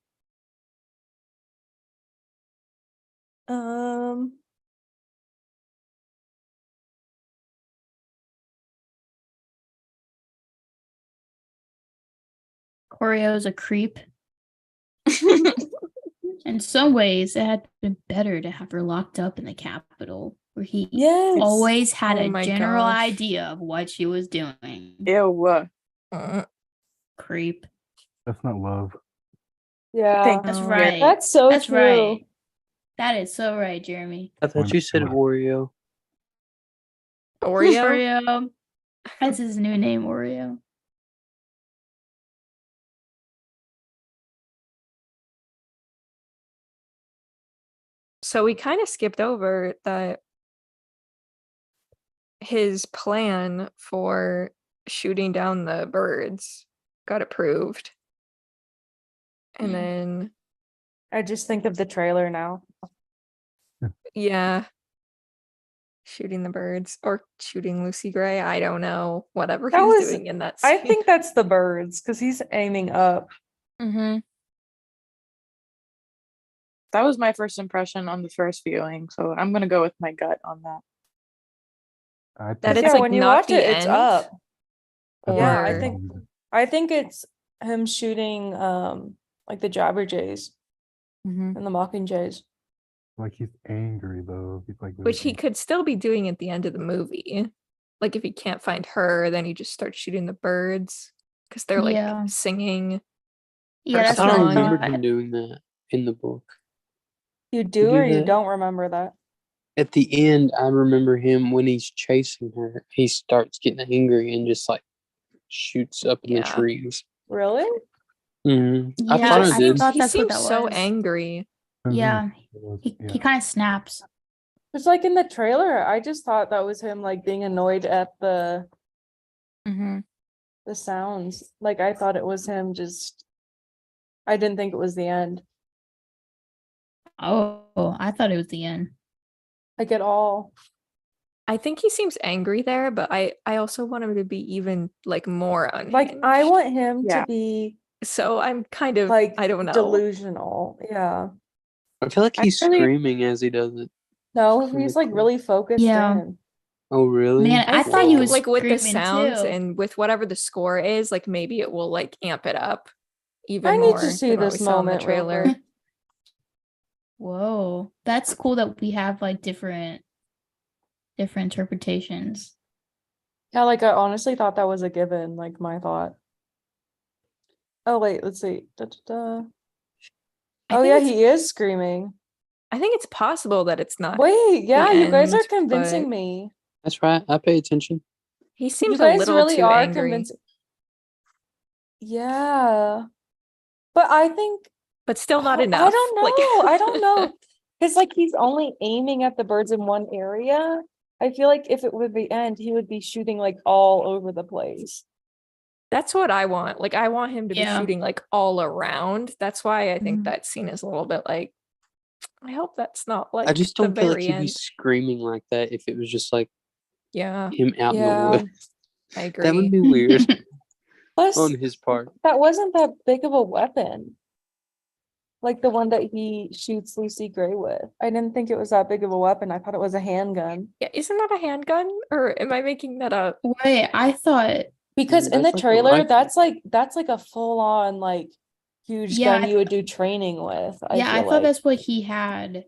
Corio's a creep. In some ways, it had been better to have her locked up in the Capitol, where he Yes. always had Oh a my general gosh. idea of what she was doing. Ew. Creep. That's not love. Yeah. Thank That's Oh, right. That's so That's true. right. That is so right, Jeremy. I thought you said Oreo. Oreo. Oreo. That's his new name, Oreo. So we kind of skipped over that his plan for shooting down the birds got approved. And Mm. then, I just think of the trailer now. yeah, shooting the birds or shooting Lucy Gray. I don't know. Whatever That he's was- doing in that I scene. think that's the birds because he's aiming up. Mm-hmm. That was my first impression on the first viewing, so I'm gonna go with my gut on that. That Yeah, it's like when you not watch the it, it's end, up. Yeah, I or- think I think it's him shooting like the Jabberjays Mm-hmm. and the Mockingjays. Like he's angry though. He's like which he really could still be doing at the end of the movie. Like if he can't find her, then he just starts shooting the birds because they're like Yeah. singing. Yeah, I I that's thought what I I remembered thought. him doing that in the book. You do do or you that? don't remember that? At the end, I remember him when he's chasing her. He starts getting angry and just like shoots up in the Yeah. trees. Really? I Yeah, thought I I did. thought he that's what seems that so was. angry. Yeah, he yeah. kind of snaps. It's like in the trailer, I just thought that was him like being annoyed at the sounds. Like I thought it was him just I didn't think it was the end. Oh, I thought it was the end. Like at all. I think he seems angry there, but I also want him to be even like more unhinged. Like I want him Yeah. to be So I'm kind of like I don't know. delusional. Yeah. I feel like I he's really- screaming as he does it. No, Pretty he's like cool. really focused Yeah. in. Oh, really? Man, I thought he think, was like with the screaming sounds too. and with whatever the score is, like maybe it will like amp it up even I need more to see than what this we saw in the moment real trailer. quick. Whoa, that's cool that we have like different interpretations. Yeah, like I honestly thought that was a given, like my thought. Oh wait, let's see. Da, da, da. I Oh think yeah, it's- he is screaming. I think it's possible that it's not. Wait, yeah, you guys are end, convincing but- me. That's right. I pay attention. He You seems a guys little really too are angry. convincing. Yeah. But I think But still not Oh, enough. I don't know. Like- I don't know. Because like he's only aiming at the birds in one area. I feel like if it were the end, he would be shooting like all over the place. That's what I want. Like I want him to be Yeah. shooting like all around. That's why I think Mhm. that scene is a little bit like I hope that's not like I just the don't feel like very he'd be end. screaming like that if it was just like Yeah, him out in the Yeah. woods. I agree. That would be weird Plus, on his part. that wasn't that big of a weapon. Like the one that he shoots Lucy Gray with. I didn't think it was that big of a weapon. I thought it was a handgun. Yeah, isn't that a handgun? Or am I making that up? Wait, I thought Because in the That's like a trailer, rifle. that's like a full on like huge Yeah, gun I you would do training with. I feel thought like. that's what he had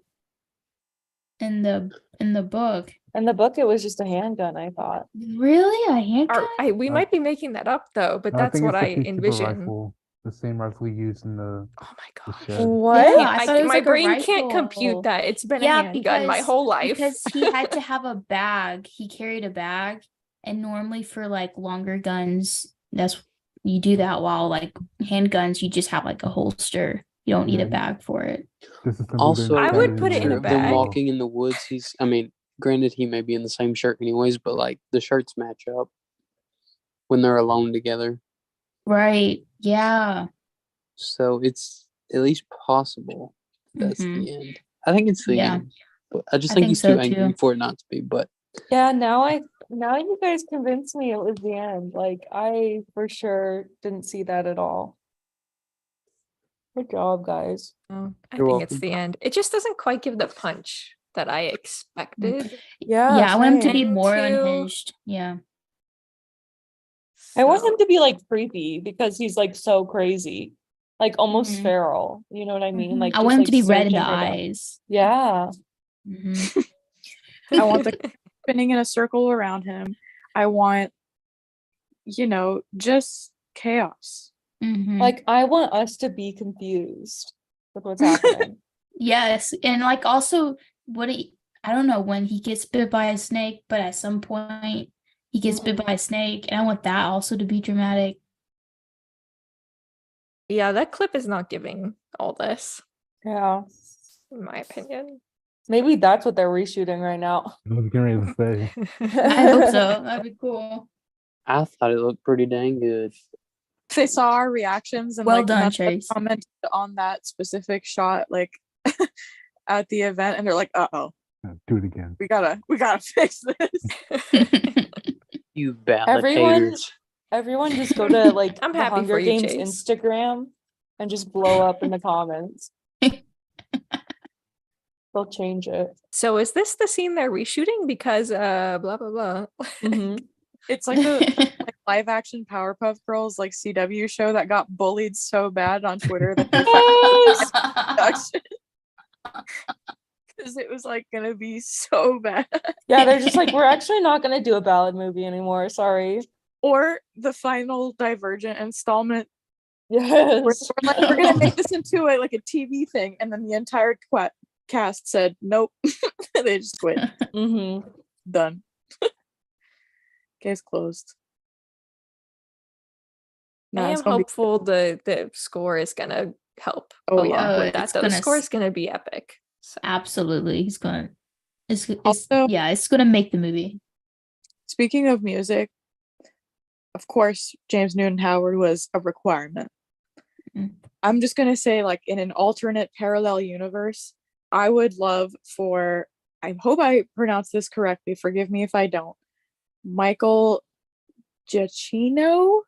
in the book. In the book, it was just a handgun, I thought. Really? A handgun? We might be making that up though, but I that's think what it's I the peacekeeper envision. rifle, the same rifle used in the Oh my the gosh. shed. What? Yeah, I thought it was my like a brain can't rifle. compute that. It's been Yeah, a handgun my because- whole life. Because he had to have a bag. He carried a bag, and normally for like longer guns, you do that. While like handguns, you just have like a holster. You don't need a Yeah. bag for it. This is simply Also, I been would carried put it in a picture of them bag. walking in the woods. I mean, granted, he may be in the same shirt anyways, but like the shirts match up when they're alone together. Right? Yeah. So it's at least possible that's Mhm. the end. I think it's the Yeah. end. But I just I think think he's so, too angry too. for it not to be. But Yeah, now you guys convinced me it was the end. Like I for sure didn't see that at all. Good job, guys. Oh, I You're think it's welcome. the end. It just doesn't quite give the punch that I expected. Yeah, Yeah, I want him to be same. more Too. unhinged. Yeah. I want So- him to be like creepy because he's like so crazy. Like almost Mhm. feral. You know what I mean? Mhm. Like I just, want him like, to be red in searching the for them. eyes. Yeah. Mhm. I want the spinning in a circle around him. I want, just chaos. Mhm. Like I want us to be confused with what's happening. Yes, and like also I don't know when he gets bit by a snake, but at some point he gets bit by a snake, and I want that also to be dramatic. Yeah, that clip is not giving all this, Yeah. in my opinion. Maybe that's what they're reshooting right now. I was getting ready to say. I hope so. That'd be cool. I thought it looked pretty dang good. They saw our reactions and Well like done, none of them Chase. commented on that specific shot like at the event, and they're like, "Uh-oh, Do it again. we gotta fix this." You Everyone- validators. Everyone just go to like I'm the happy Hunger for you, Games Chase. Instagram and just blow up in the comments. They'll change it. So is this the scene they're reshooting? Because blah blah blah. Mhm. It's like the like live action Powerpuff Girls like CW show that got bullied so bad on Twitter that because it was like gonna be so bad. Yeah, they're just like, we're actually not gonna do a ballad movie anymore. Sorry. Or the final Divergent installment. Yes. We're like, we're gonna make this into a TV thing, and then the entire cast said nope. They just quit. hmm Done. Case closed. I it's am gonna be- hopeful the score is gonna help Oh, along yeah. with that. It's Though the gonna score s- is gonna be epic. So. Absolutely, it's Also- yeah, it's gonna make the movie. Speaking of music, of course, James Newton Howard was a requirement. Mm. I'm just gonna say, like, in an alternate parallel universe, I would love for, I hope I pronounce this correctly, forgive me if I don't, Michael Giacchino,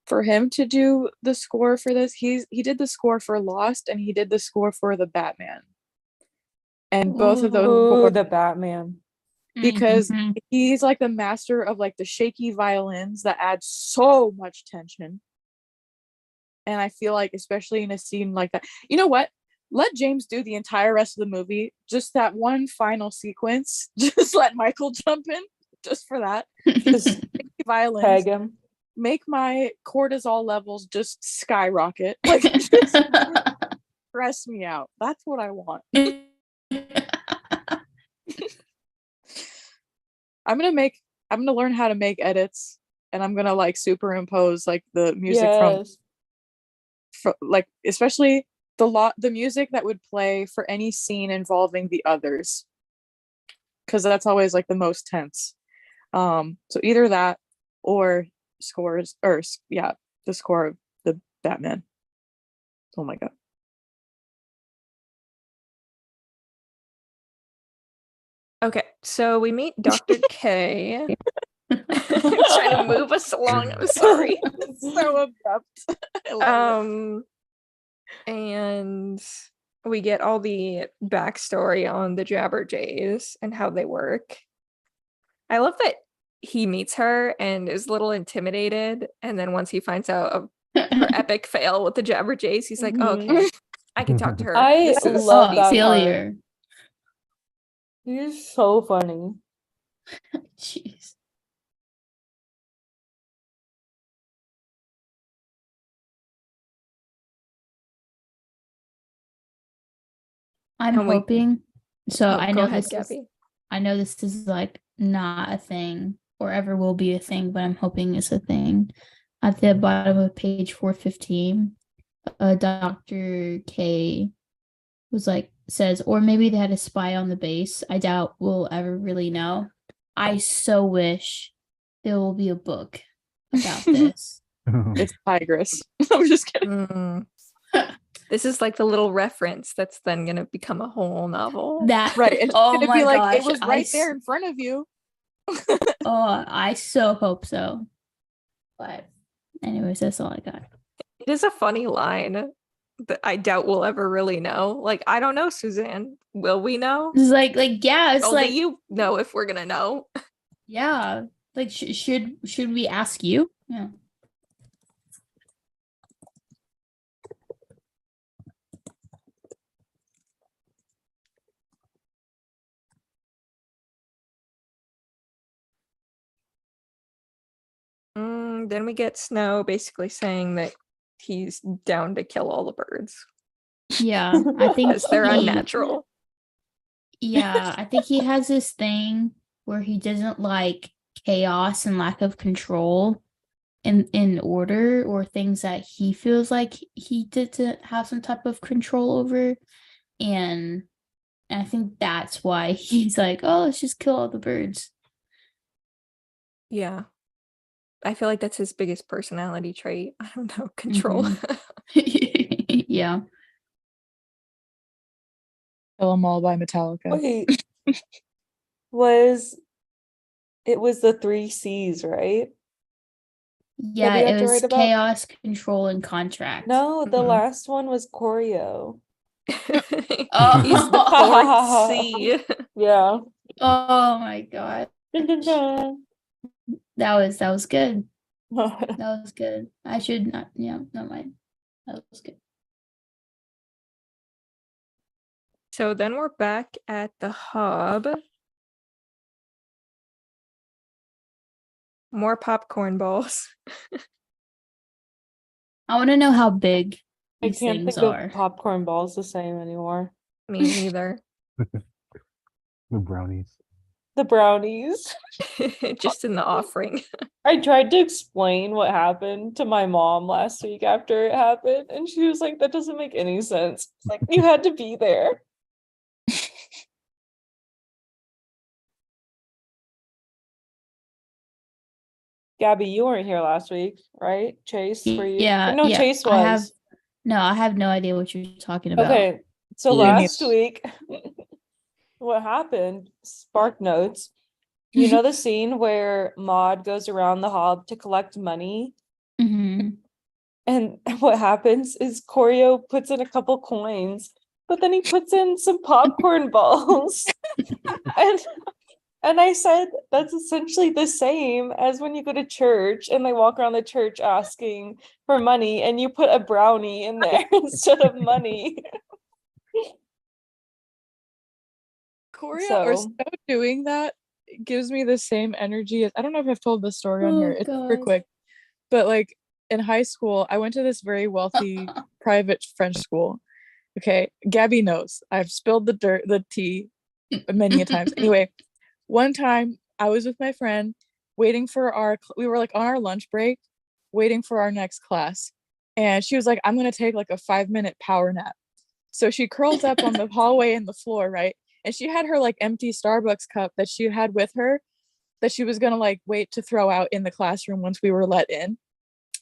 for him to do the score for this. He did the score for Lost and he did the score for the Batman. And both of those Ooh, scores, the Batman. because Mhm. he's like the master of like the shaky violins that add so much tension. And I feel like, especially in a scene like that, you know what? Let James do the entire rest of the movie. Just that one final sequence. Just let Michael jump in, just for that. Just violins. Tag him. Make my cortisol levels just skyrocket. Like, just stress me out. That's what I want. I'm gonna learn how to make edits, and I'm gonna like superimpose like the music from like, especially the music that would play for any scene involving the others, because that's always like the most tense. So either that or scores, or yeah, the score of the Batman. Oh my god. Okay, so we meet Dr. K. Trying to move us along. I'm sorry. So abrupt. I love it. And we get all the backstory on the Jabberjays and how they work. I love that he meets her and is a little intimidated, and then once he finds out of her epic fail with the Jabberjays, he's like, oh, Mhm. okay, I can talk to her. I This is love Oh, that failure. He's so funny. Jeez. I'm And we- hoping. So Oh, I go know ahead, this is, Gabby. I know this is like not a thing or ever will be a thing, but I'm hoping it's a thing. At the bottom of page 415, Dr. K was like, says, or maybe they had a spy on the base. I doubt we'll ever really know. I so wish there will be a book about this. It's Tigress. I'm just kidding. Mm. This is like the little reference that's then going to become a whole novel. That Right. It's oh gonna my be like, gosh, it was right there in front of you. Oh, I so hope so. But anyways, that's all I got. It is a funny line that I doubt we'll ever really know. Like, I don't know, Suzanne. Will we know? It's like yeah, it's Only like you know if we're gonna know. yeah. Like should we ask you? Yeah. Then we get Snow basically saying that he's down to kill all the birds Yeah. I think because they're he- unnatural. Yeah, I think he has this thing where he doesn't like chaos and lack of control in order, or things that he feels like he did to have some type of control over. And I think that's why he's like, oh, let's just kill all the birds. Yeah. I feel like that's his biggest personality trait. I don't know, control. Yeah. Kill 'Em All by Metallica. Wait. It was the 3 C's, right? Yeah, we have it to was write about? chaos, control, and contract. No, the Mhm. last one was choreo. Oh. He's the fourth C. Yeah. Oh my god. That That was good. That was good. I should not, yeah, no mind. That was good. So then we're back at the hub. More popcorn balls. I want to know how big I these can't things think are. of popcorn balls the same anymore. Me neither. The brownies. The brownies. Just in the offering. I tried to explain what happened to my mom last week after it happened, and she was like, that doesn't make any sense. It's like, you had to be there. Gabby, you weren't here last week, right? Chase, were you? Yeah, No, yeah. Chase I have was. I have no idea what you're talking about. Okay, so Yeah. last week, what happened? Spark Notes. You know the scene where Maud goes around the hall to collect money, hmm and what happens is Corio puts in a couple coins, but then he puts in some popcorn balls. And and I said that's essentially the same as when you go to church and they walk around the church asking for money and you put a brownie in there instead of money. Korea or So so doing that gives me the same energy as I don't know if I've told this story on here. Oh, It's super God. quick. But like in high school, I went to this very wealthy private French school. Okay, Gabby knows. I've spilled the tea many a times. Anyway, one time I was with my friend waiting for we were like on our lunch break, waiting for our next class. And she was like, I'm gonna take like a 5-minute power nap. So she curls up on the hallway and the floor, right? And she had her like empty Starbucks cup that she had with her that she was gonna like wait to throw out in the classroom once we were let in.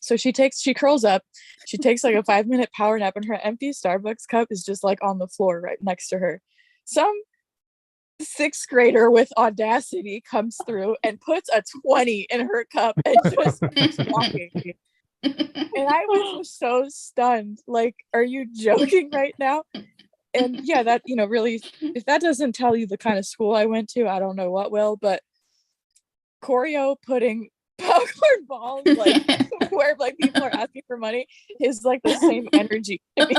So she curls up, she takes like a 5-minute power nap, and her empty Starbucks cup is just like on the floor right next to her. Some sixth grader with audacity comes through and puts a 20 in her cup and just keeps walking. And I was just so stunned. Like, are you joking right now? And yeah, that, really, if that doesn't tell you the kind of school I went to, I don't know what will. But Choreo putting popcorn balls like where like people are asking for money is like the same energy to me.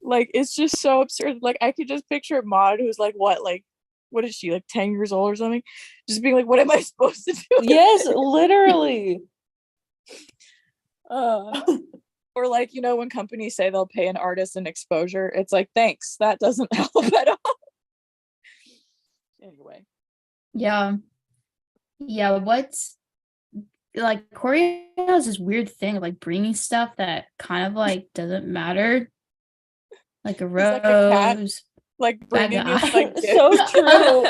Like, it's just so absurd. Like, I could just picture Maud, who's like, what is she, like 10 years old or something? Just being like, what am I supposed to do? yes, literally. Or like, when companies say they'll pay an artist an exposure, it's like, thanks, that doesn't help at all. Anyway. Yeah. What's like Korea has this weird thing of like bringing stuff that kind of like doesn't matter, like a rose, like a cat, like bringing it like so true.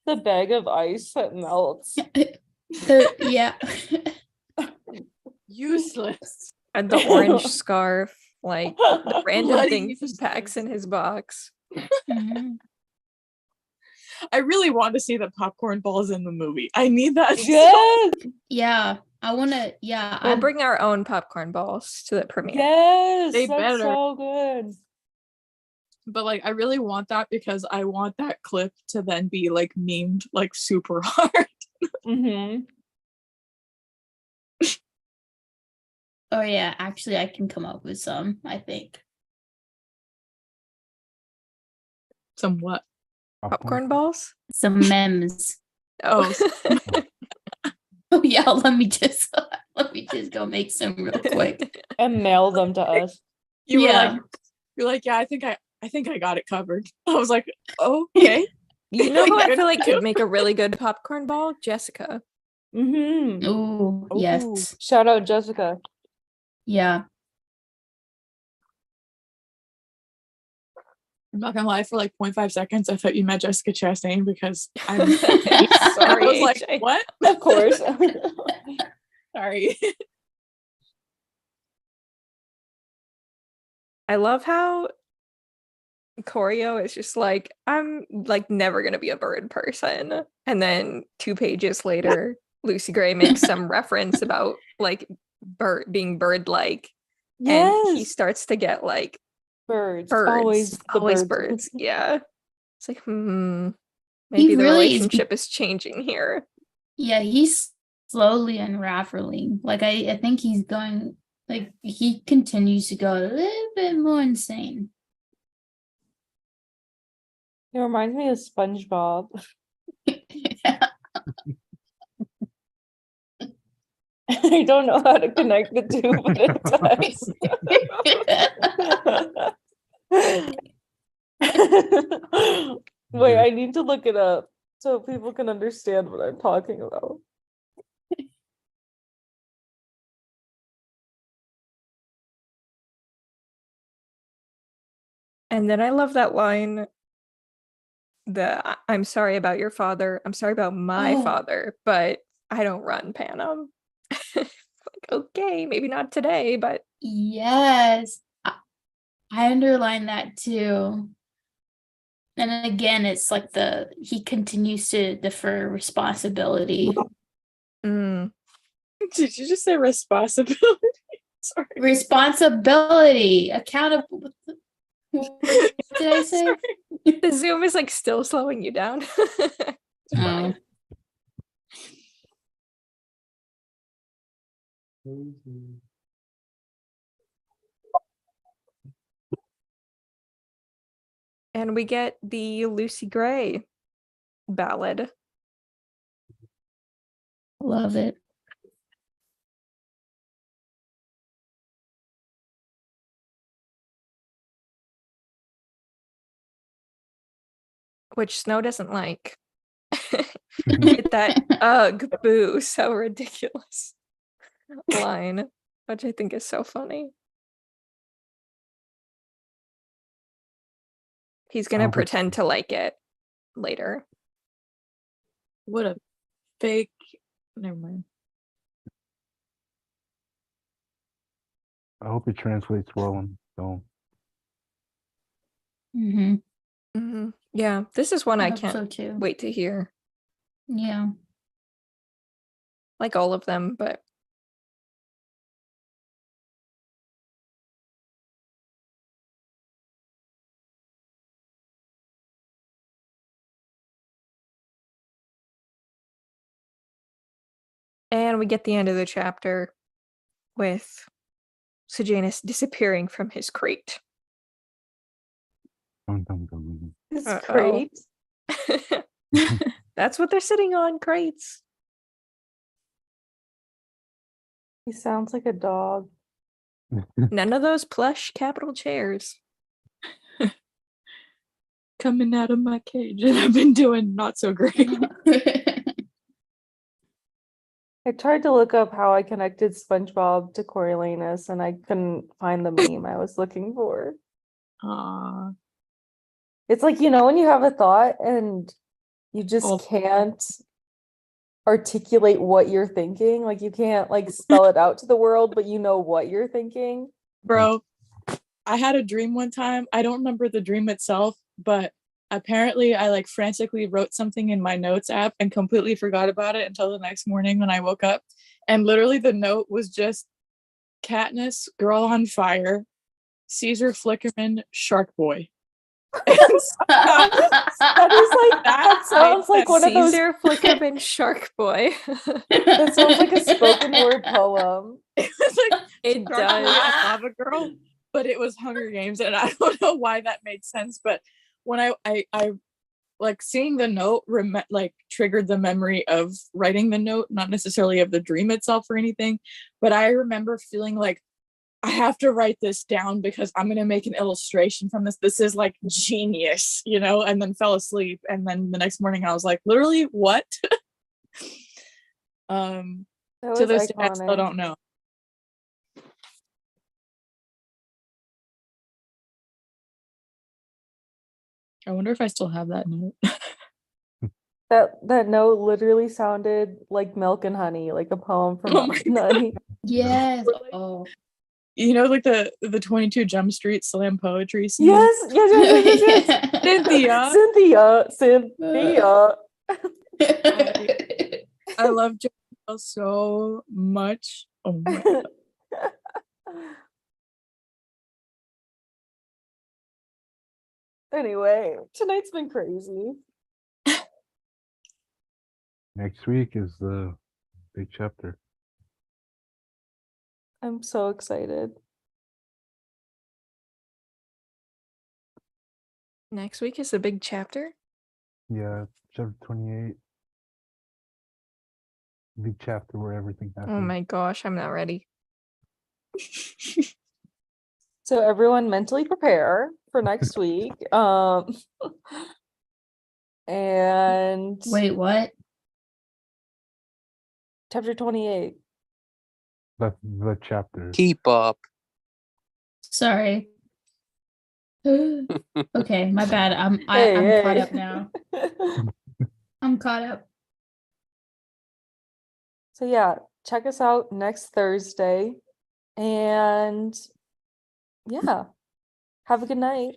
The bag of ice that melts. Yeah. Useless. And the orange scarf, like the random Bloody things he useless. packs in his box. Mhm. I really want to see the popcorn balls in the movie. I need that. Yes, Yeah. I want to. Yeah. We'll bring our own popcorn balls to the premiere. yes, They that's better. so good. But like, I really want that because I want that clip to then be like memed like super hard. Mm-hmm. Oh yeah. Actually, I can come up with some. I think. Some what? Popcorn balls? Some memes. Oh, Oh yeah. Let me just go make some real quick. And mail them to us. you were Yeah. like, yeah, I think I got it covered. I was like, okay. You know who I Good feel like for you. could make a really good popcorn ball? Jessica. Mm-hmm. Oh Ooh. yes. Shout out Jessica. Yeah. I'm not gonna lie, for like 0.5 seconds, I thought you meant Jessica Chastain because I Sorry, was like, AJ. what? Of course. Sorry. I love how Choreo is just like, I'm like never gonna be a bird person. And then 2 pages later, Lucy Gray makes some reference about like being bird-like. And he Yes. starts to get like Birds. birds. Always the birds. Birds. Yeah. It's like, maybe the really is relationship is changing here. Yeah, he's slowly unraveling. Like I think he's going like he continues to go a little bit more insane. It reminds me of SpongeBob. I don't know how to connect the two, but it does. Wait, I need to look it up so people can understand what I'm talking about. And then I love that line I'm sorry about your father. I'm sorry about my Oh. father, but I don't run Panem. Like, okay, maybe not today, but Yes. I underline that too. And again, it's like he continues to defer responsibility. mm, Did you just say responsibility? Sorry. Responsibility, accountable. What did I say? the Zoom is like still slowing you down. It's fine. And we get the Lucy Gray ballad. Love it. Which Snow doesn't like. Get that ugh boo so ridiculous line, which I think is so funny. He's gonna hope it's- pretend to like it later. What a fake. Never mind. I hope it translates well on film. Mm-hmm. Yeah, this is one I hope can't so too. wait to hear. Yeah. Like all of them, but and we get the end of the chapter with Sejanus disappearing from his crate. Dun, dun, dun. It's Uh-oh. great. That's what they're sitting on, crates. He sounds like a dog. None of those plush capital chairs. Coming out of my cage, and I've been doing not so great. I tried to look up how I connected SpongeBob to Coriolanus, and I couldn't find the meme I was looking for. It's like, when you have a thought and you just Oh. can't articulate what you're thinking. Like you can't like spell it out to the world, but you know what you're thinking. Bro, I had a dream one time. I don't remember the dream itself, but apparently I like frantically wrote something in my notes app and completely forgot about it until the next morning when I woke up. And literally the note was just Katniss, Girl on Fire, Caesar Flickerman, Shark Boy. That is like that sounds like one of those. Caesar Flickerman Shark Boy. That sounds like a spoken word poem. It was like It Shark Boy does. and Lava Girl, but it was Hunger Games, and I don't know why that made sense. But when I like seeing the note, like triggered the memory of writing the note, not necessarily of the dream itself or anything, but I remember feeling like I have to write this down because I'm going to make an illustration from this. This is like genius, and then fell asleep. And then the next morning I was like, literally what? That To was this day, I still iconic. don't know. I wonder if I still have that note. That note literally sounded like Milk and Honey, like a poem from Oh Milk my and Honey. Yes. Oh. Like the 22 Jump Street slam poetry scene. Yes. Cynthia. Cynthia. I love Joelle so much. Oh my God. Anyway, tonight's been crazy. Next week is the big chapter. I'm so excited. Next week is a big chapter. Yeah, chapter 28. Big chapter where everything happens. Oh my gosh, I'm not ready. So everyone mentally prepare for next week. And Wait, what? chapter 28. That's the chapter. Keep up. Sorry. Okay, my bad. I'm Hey, caught hey. up now. caught up. So yeah, check us out next Thursday. And yeah, have a good night.